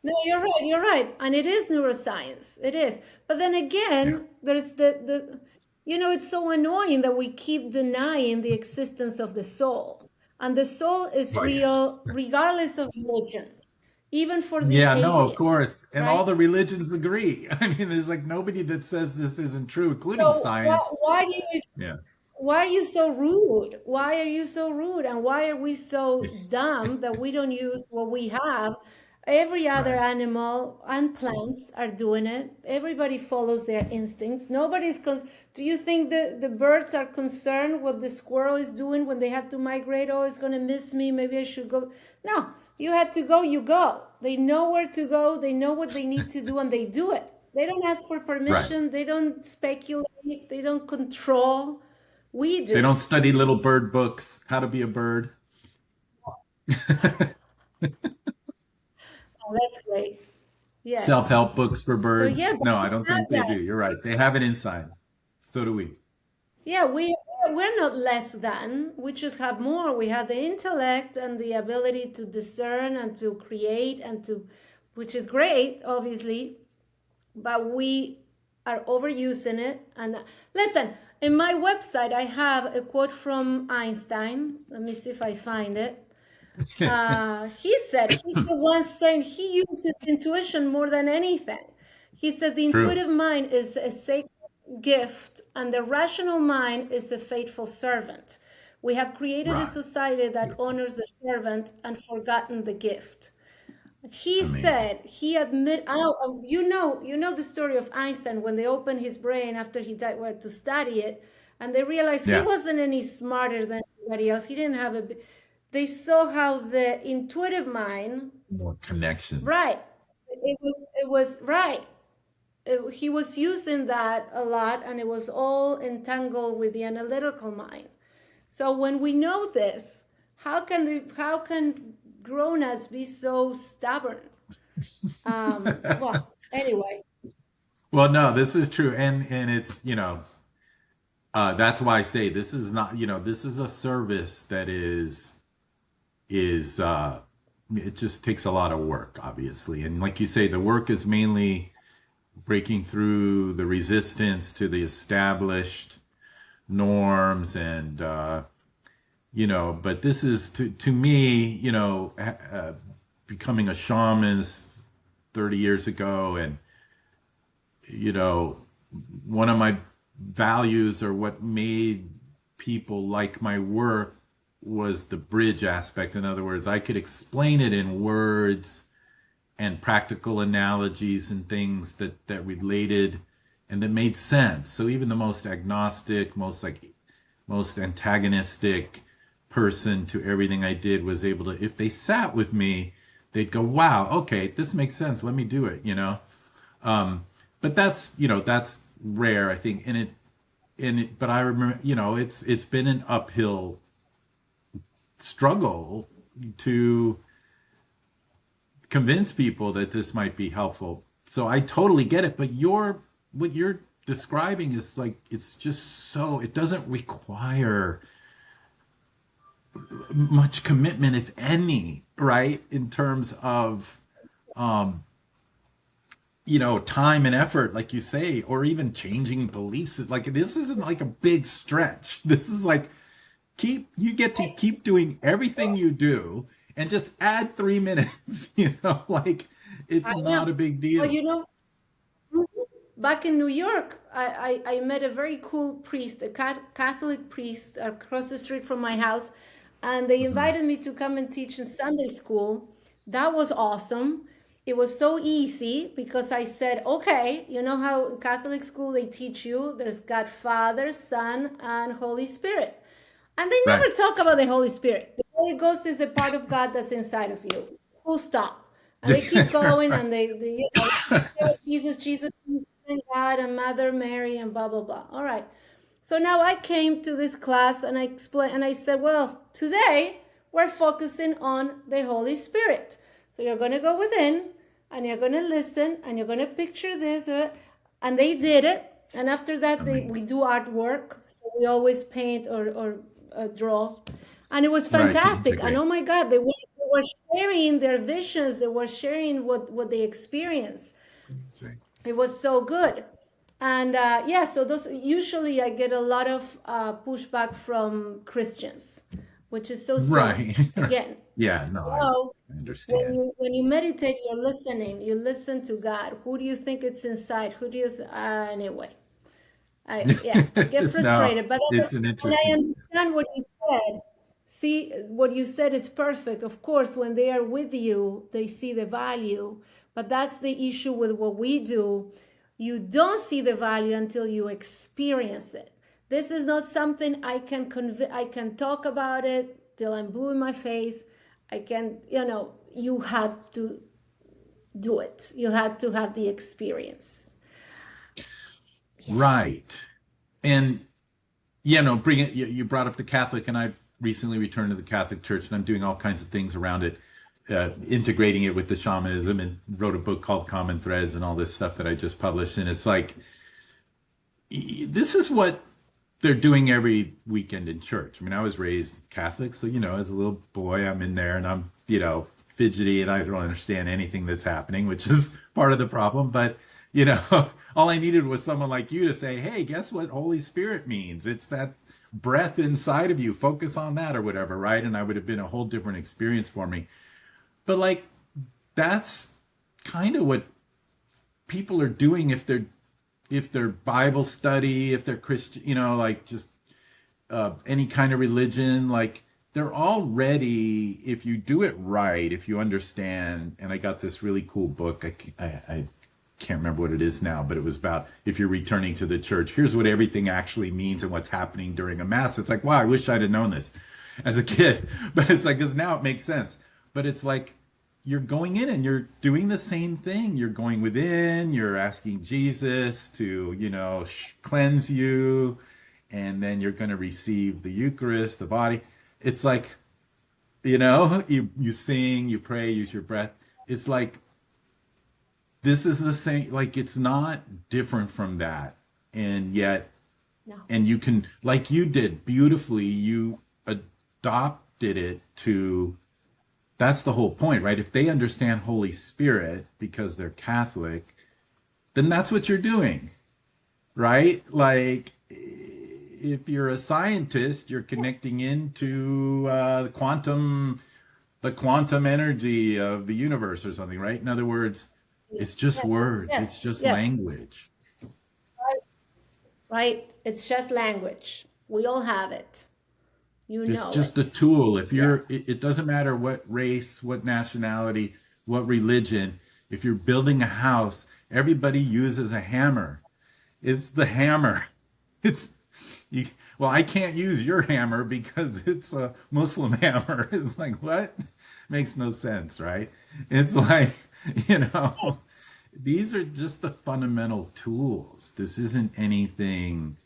no, you're right. And it is neuroscience. It is. But then yeah, again, there's it's so annoying that we keep denying the existence of the soul. And the soul is well, yeah, real regardless of religion, even for the yeah, no, of atheist, course, and all right? the religions agree. I mean, there's like nobody that says this isn't true, including So science. Yeah. why are you so rude? Why are you so rude? And why are we so dumb that we don't use what we have? Every other Right. animal and plants are doing it. Everybody follows their instincts. Do you think the birds are concerned what the squirrel is doing when they have to migrate? Oh, it's going to miss me. Maybe I should go. No, you had to go, you go. They know where to go. They know what they need to do, and they do it. They don't ask for Right. permission. They don't speculate. They don't control. We They do. don't study little bird books, how to be a bird. Oh, that's great. Yes. Self-help books for So yeah, birds. but No, I we don't have think they do. that. You're right. They have it inside. So do we. Yeah, we're not less than. We just have more. We have the intellect and the ability to discern and to create and to, which is great, obviously, but we are overusing it. And listen, in my website, I have a quote from Einstein. Let me see if I find it. He said, he's the one saying he uses intuition more than anything. He said, the True. intuitive mind is a sacred gift, and the rational mind is a faithful servant. We have created a Right. society that Beautiful. honors the servant and forgotten the gift. He Amazing. said he admit you know the story of Einstein when they opened his brain after he died well, to study it, and they realized he Yeah. wasn't any smarter than anybody else. He didn't have they saw how the intuitive mind, More connections. right, it was right. He was using that a lot, and it was all entangled with the analytical mind. So when we know this, how can grown-ups be so stubborn? Well, anyway, Well, no, this is true. And it's, that's why I say this is not, this is a service that is it just takes a lot of work, obviously. And like you say, the work is mainly breaking through the resistance to the established norms and but this is to me, becoming a shaman 30 years ago, and you know one of my values, or what made people like my work, was the bridge aspect. In other words, I could explain it in words and practical analogies and things that related and that made sense. So even the most agnostic, most antagonistic person to everything I did was able to, if they sat with me, they'd go, "Wow, okay, this makes sense. Let me do it." But that's rare, I think. But I remember, it's been an uphill struggle to convince people that this might be helpful. So I totally get it. But what you're describing is like, it's just so, it doesn't require much commitment, if any, right? In terms of, um, time and effort, like you say, or even changing beliefs. Like, this isn't like a big stretch. This is like, you get to keep doing everything you do and just add 3 minutes, like, it's I know. not a big Well, deal. back in New York, I met a very cool priest, a Catholic priest across the street from my house, and they Mhm. invited me to come and teach in Sunday school. That was awesome. It was so easy because I said, okay, you know how in Catholic school they teach you there's God Father, Son, and Holy Spirit. And they Right. never talk about the Holy Spirit. The Holy Ghost is a part of God that's inside of you. Full stop. And they keep going, Right. and Jesus, Jesus, and God, and Mother Mary, and blah blah blah. All right. So now I came to this class and I explained, and I said, well, today we're focusing on the Holy Spirit. So you're going to go within, and you're going to listen, and you're going to picture this, and they did it. And after that, we Amazing. do artwork. So we always paint or draw, and it was Right. To fantastic. And integrate. oh my God, they were sharing their visions. They were sharing what they experienced. Amazing. It was so good. And yeah, so those usually I get a lot of pushback from Christians, which is so silly. Right. Again, Yeah, no, I so understand. when you meditate, you're listening. You listen to God. Who do you think it's inside? Who do you anyway? I get No, frustrated, but it's an and I interesting. understand what you said. See, what you said is perfect. Of course, when they are with you, they see the value. But that's the issue with what we do. You don't see the value until you experience it. This is not something I can talk about it till I'm blue in my face. I can, you had to do it. You had to have the experience. Yeah. Right. And, bring it, you brought up the Catholic, and I've recently returned to the Catholic Church, and I'm doing all kinds of things around it, integrating it with the shamanism, and wrote a book called Common Threads and all this stuff that I just published. And it's like, this is what they're doing every weekend in church. I mean, I was raised Catholic, so as a little boy, I'm in there and I'm, fidgety, and I don't understand anything that's happening, which is part of the problem. But all I needed was someone like you to say, "Hey, guess what Holy Spirit means? It's that breath inside of you. Focus on that," or whatever, right? And I would have been a whole different experience for me. But like, that's kind of what people are doing if they're Bible study, if they're Christian, like just any kind of religion, like they're already, if you do it right, if you understand. And I got this really cool book. I can't remember what it is now, but it was about, if you're returning to the church, here's what everything actually means and what's happening during a mass. It's like, wow, I wish I'd have known this as a kid. But it's like, because now it makes sense. But it's like, you're going in and you're doing the same thing. You're going within, you're asking Jesus to, cleanse you, and then you're going to receive the Eucharist, the body. It's like, you sing, you pray, use your breath. It's like, this is the same, like, it's not different from that. And yet, No. and you can, like you did beautifully, you adopted it to, that's the whole point, right? If they understand Holy Spirit because they're Catholic, then that's what you're doing, right? Like, if you're a scientist, you're connecting into the quantum energy of the universe or something, right? In other words, it's just Yes. words, it's Yes. just Yes. language. Right. Right. It's just language. We all have it. You It's know just a it. tool. If Yes. it doesn't matter what race, what nationality, what religion, if you're building a house, everybody uses a hammer. It's the hammer. It's you, well, I can't use your hammer because it's a Muslim hammer. It's like, what? Makes no sense, right? It's like, you know, these are just the fundamental tools. This isn't anything,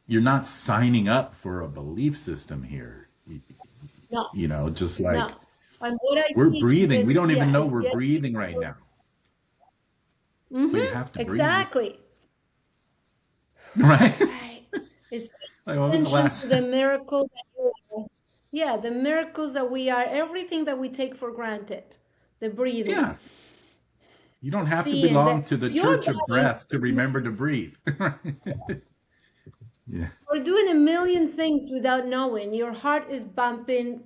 you're not signing up for a belief system here. No. Just like No. And what I we're teach breathing. We is, don't even yeah, know is we're get breathing right people. now, but you Mm-hmm. have to breathe, Exactly. right? Right. It's Like, what paying was the attention last? to the miracle that you are. Yeah, the miracles that we are, everything that we take for granted. The breathing, Yeah, you don't have to seeing belong that to the your Church of body Breath to remember to breathe. Yeah, are doing a million things without knowing. Your heart is pumping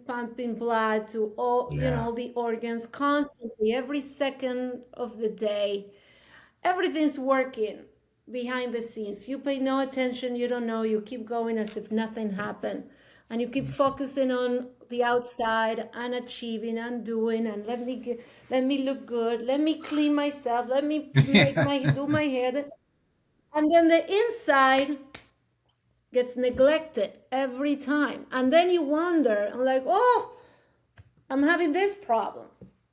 blood to yeah, all the organs constantly, every second of the day. Everything's working behind the scenes. You pay no attention, you don't know, you keep going as if nothing happened. And you keep that's it. focusing on the outside and achieving and doing and let me look good, let me clean myself, let me make Yeah, my do my hair. And then the inside gets neglected every time. And then you wonder, I'm like, oh, I'm having this problem.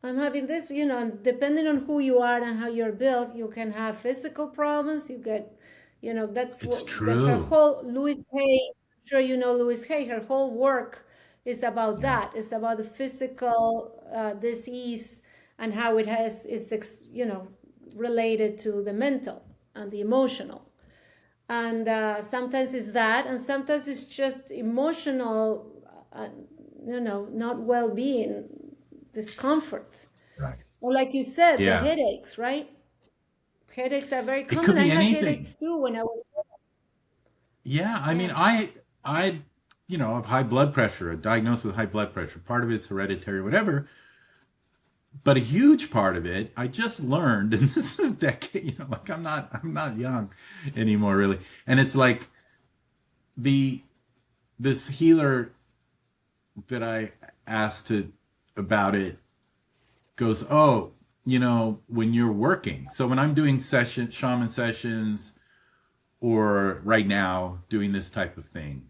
I'm having this, and depending on who you are and how you're built, you can have physical problems. You get, that's it's what her true. whole Louise Hay, I'm sure you know Louise Hay, her whole work is about Yeah, that. It's about the physical disease and how it related to the mental and the emotional. And sometimes it's that, and sometimes it's just emotional, uh, not well-being, discomfort, right. or like you said, the Yeah, headaches, right? Headaches are very it could common. I be had anything. headaches too when I was. Yeah, I mean, Yeah. I, have high blood pressure, diagnosed with high blood pressure. Part of it's hereditary, whatever. But a huge part of it, I just learned, and this is decade, like I'm not young anymore, really. And it's like the this healer that I asked to about it goes, oh, when you're working. So when I'm doing shaman sessions, or right now doing this type of thing,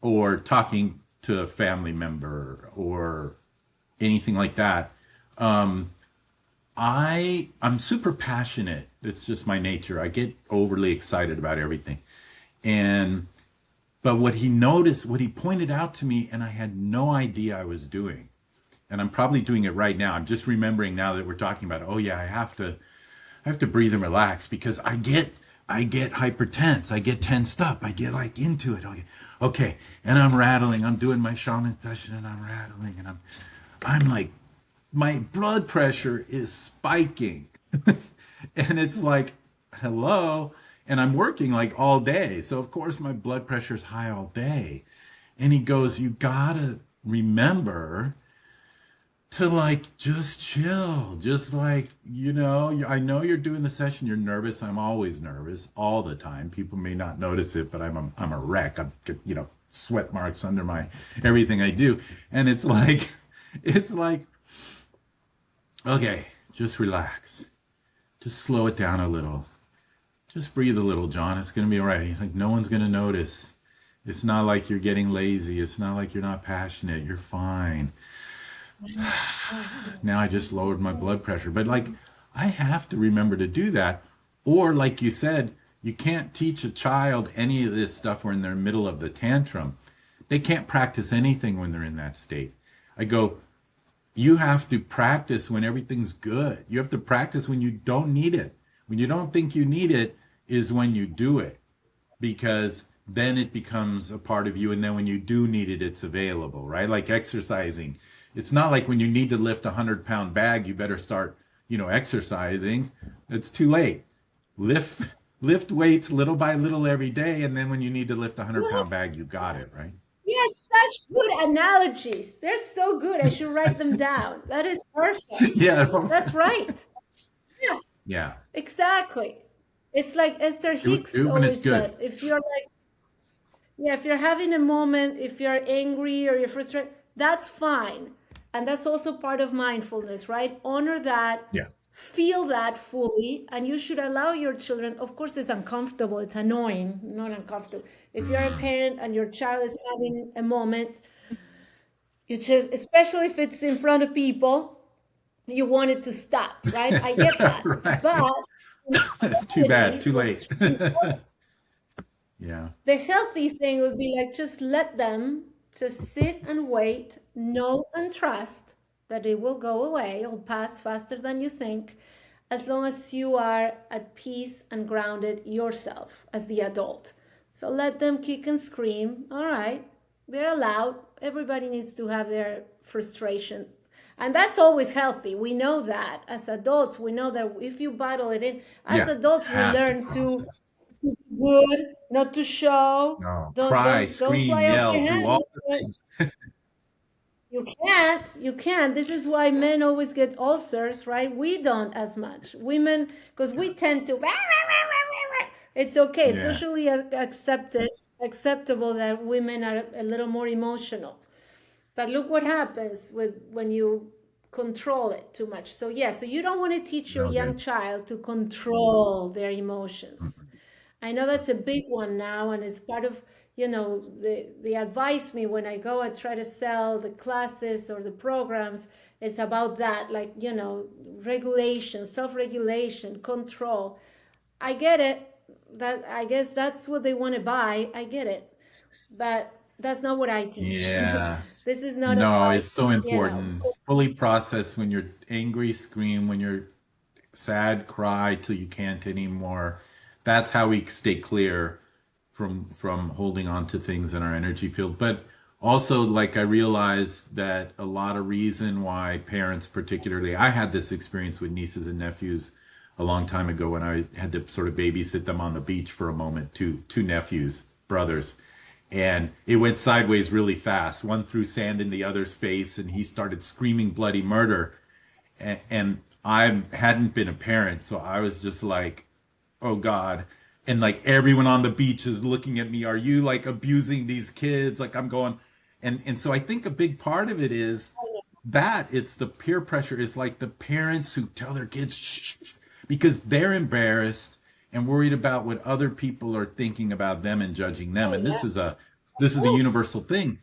or talking to a family member, or anything like that, I'm super passionate. It's just my nature. I get overly excited about everything. And but what he noticed, what he pointed out to me, and I had no idea I was doing, and I'm probably doing it right now. I'm just remembering now that we're talking about it. Oh yeah, I have to breathe and relax because I get hypertense. I get tensed up. I get like into it. Okay. And I'm rattling. I'm doing my shaman session and I'm rattling and I'm like, my blood pressure is spiking. And it's like, hello. And I'm working like all day. So of course my blood pressure is high all day. And he goes, you gotta remember to like just chill, just like, I know you're doing the session, you're nervous. I'm always nervous all the time. People may not notice it, but I'm a wreck. I'm, sweat marks under my everything I do. And it's like it's like, okay, just relax, just slow it down a little, just breathe a little, John. It's gonna be all right. Like, no one's gonna notice. It's not like you're getting lazy. It's not like you're not passionate. You're fine. Now I just lowered my blood pressure. But like, I have to remember to do that. Or like you said, you can't teach a child any of this stuff when they're in the middle of the tantrum. They can't practice anything when they're in that state. I go, you have to practice when everything's good. You have to practice when you don't need it. When you don't think you need it is when you do it, because then it becomes a part of you. And then when you do need it, it's available, right? Like exercising. It's not like when you need to lift a 100-pound bag, you better start, exercising. It's too late. Lift, lift weights little by little every day. And then when you need to lift a 100-pound Yes, bag, you got it, right? yes, such good analogies. They're so good. I should write them down. That is perfect. Yeah. That's right. Yeah, Yeah. exactly. It's like Esther Do Hicks it when it's always good. said, if you're like, yeah, if you're having a moment, if you're angry or you're frustrated, that's fine. And that's also part of mindfulness, right? Honor that, Yeah. feel that fully, and you should allow your children. Of course, it's uncomfortable, it's annoying, not uncomfortable. If you're a parent and your child is having a moment, you just, especially if it's in front of people, you want it to stop, right? I get that. Right. But in Too bad. reality, Too late. Yeah. the healthy thing would be like just let them just sit and wait, know and trust that it will go away, it'll pass faster than you think, as long as you are at peace and grounded yourself as the adult. So let them kick and scream. All right, they're allowed. Everybody needs to have their frustration. And that's always healthy. We know that as adults, we know that if you bottle it in, as Yeah. adults, we Have to learn to process. good, not to show. No. Don't Cry, don't scream, fly off the yell, do all the handle. things. You can't. You can't. This is why men always get ulcers, right? We don't as much. Women, because we tend to. It's okay. It's Yeah. socially acceptable that women are a little more emotional. But look what happens with when you control it too much. So yeah, so you don't want to teach your Okay. young child to control their emotions. I know that's a big one now, and it's part of, they advise me when I go and try to sell the classes or the programs. It's about that, like, regulation, self-regulation, control. I get it. That I guess that's what they want to buy. I get it, but that's not what I teach. Yeah. This is not No, about, it's so you know. important. Fully process when you're angry, scream. When you're sad, cry till you can't anymore. That's how we stay clear from holding on to things in our energy field. But also, like, I realized that a lot of reason why parents, particularly, I had this experience with nieces and nephews a long time ago when I had to sort of babysit them on the beach for a moment. Two nephews, brothers, and it went sideways really fast. One threw sand in the other's face, and he started screaming bloody murder. And I hadn't been a parent, so I was just like, oh God. And like everyone on the beach is looking at me, are you like abusing these kids? Like I'm going, and so I think a big part of it is that it's the peer pressure, is like the parents who tell their kids shh, shh, shh, because they're embarrassed and worried about what other people are thinking about them and judging them. Oh And yeah. this is a universal thing.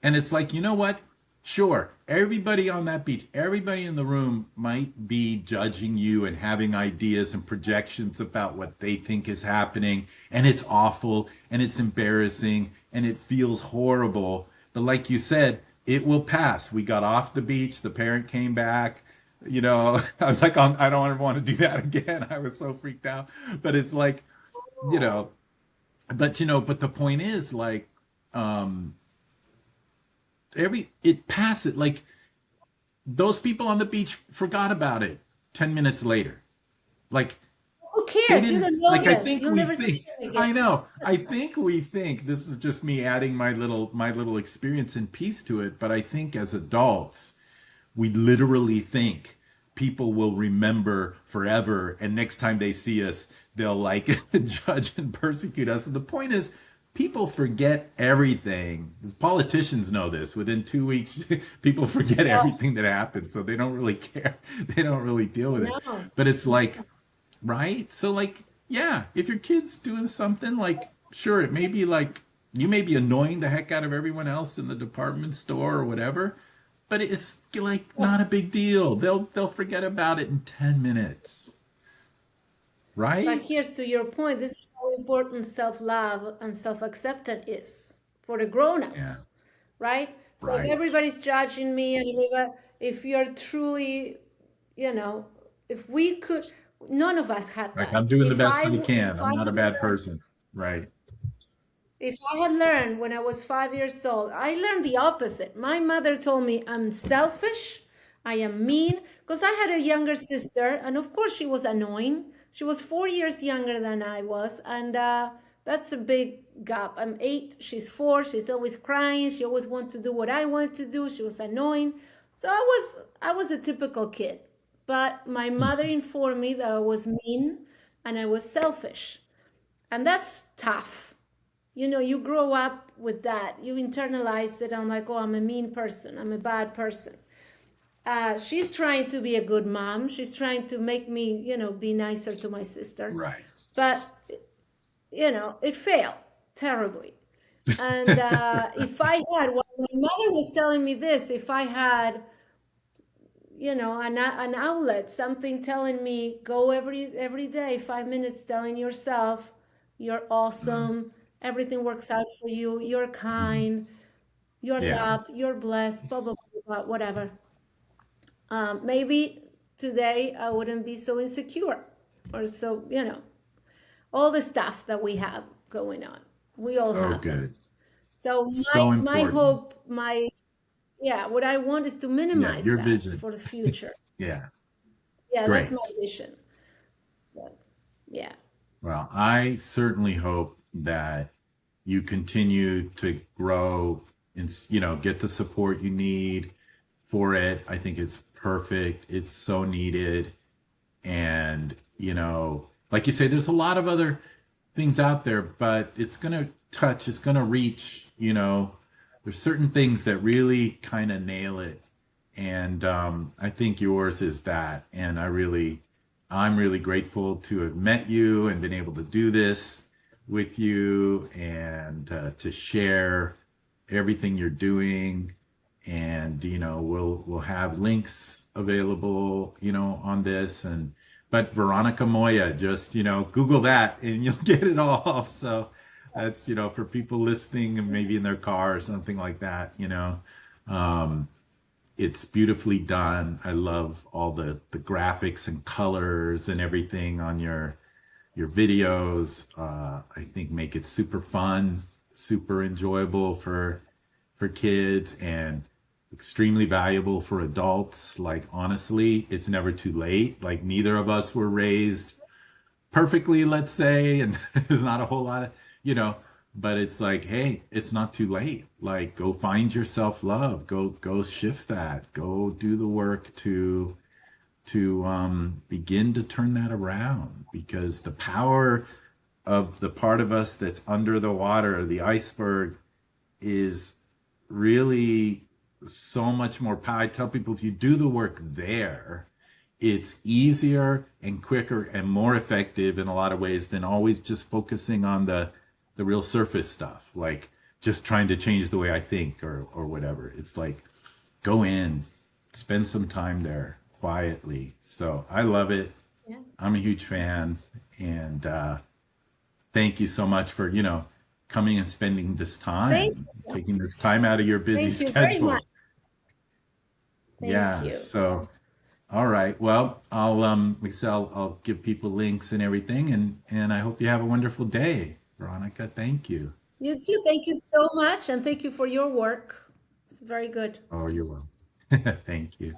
And it's like, you know what? Sure, everybody on that beach, everybody in the room might be judging you and having ideas and projections about what they think is happening. And it's awful and it's embarrassing and it feels horrible. But like you said, it will pass. We got off the beach, the parent came back. I was like, I don't ever want to do that again. I was so freaked out. But it's like, you know, but the point is like, um, it passes. Like those people on the beach forgot about it 10 minutes later. Like Who they cares? You didn't, don't know like I them. think You'll we never see think, them again. I know, I think we think, this is just me adding my little experience and piece to it, but I think as adults, we literally think people will remember forever, and next time they see us, they'll like judge and persecute us. And the point is, people forget everything. Politicians know this. Within 2 weeks, people forget Oh, everything that happened, so they don't really care. They don't really deal with it. no. But it's like, right? So like, yeah, if your kid's doing something like, sure, it may be like you may be annoying the heck out of everyone else in the department store or whatever, but it's like not a big deal. They'll forget about it in 10 minutes, But right? here's to your point. This is how important self-love and self-acceptance is for the grown-up, Yeah, right? So if right. everybody's judging me and if you're truly, you know, if we could, none of us had Like that. I'm doing the best I can. If I'm I not a had bad person. Right. If I had learned when I was 5 years old, I learned the opposite. My mother told me I'm selfish, I am mean, because I had a younger sister, and of course she was annoying. She was 4 years younger than I was, and that's a big gap. I'm 8, she's 4. She's always crying. She always wants to do what I want to do. She was annoying, so I was a typical kid. But my mother informed me that I was mean and I was selfish, and that's tough. You grow up with that. You internalize it. I'm like, oh, I'm a mean person. I'm a bad person. She's trying to be a good mom. She's trying to make me, be nicer to my sister. Right. But, it failed terribly. And if I had, when my mother was telling me this, if I had, an outlet, something telling me, go every day, 5 minutes, telling yourself, you're Mm. awesome, everything works out for you, you're kind, you're Yeah. loved, you're blessed, blah, blah, blah, blah, whatever. Maybe today I wouldn't be so insecure or so, all the stuff that we have going on. We all So have them. good. So So my important. hope, yeah, what I want is to Yeah, minimize your that vision. for the future. Yeah. Yeah, that's my Great. vision. But, yeah. Well, I certainly hope that you continue to grow and get the support you need for it. I think it's perfect. It's so needed. And, like you say, there's a lot of other things out there, but it's going to reach, there's certain things that really kind of nail it. And I think yours is that. And I'm really grateful to have met you and been able to do this with you and to share everything you're doing. And we'll have links available, on this. And but Veronica Moya, just Google that and you'll get it all. So that's for people listening and maybe in their car or something like that. Um, it's beautifully done. I love all the graphics and colors and everything on your videos. I think make it super fun, super enjoyable for kids, and extremely valuable for adults. Like honestly, it's never too late. Like neither of us were raised perfectly, let's say, and there's not a whole lot of, but it's like, hey, it's not too late. Like go find your self-love, go shift that, go do the work to begin to turn that around, because the power of the part of us that's under the water, the iceberg, is really so much more power. I tell people, if you do the work there, it's easier and quicker and more effective in a lot of ways than always just focusing on the real surface stuff, like just trying to change the way I think or whatever. It's like go in, spend some time there quietly. So I love it. Yeah. I'm a huge fan. And thank you so much for, coming and spending this Thank time, you. taking this time out of your busy Thank you very much. schedule. Thank Yeah. you. So, all right. Well, like I said, I'll give people links and everything. And I hope you have a wonderful day, Veronica. Thank you. You too. Thank you so much. And thank you for your work. It's very good. Oh, you're welcome. Thank you.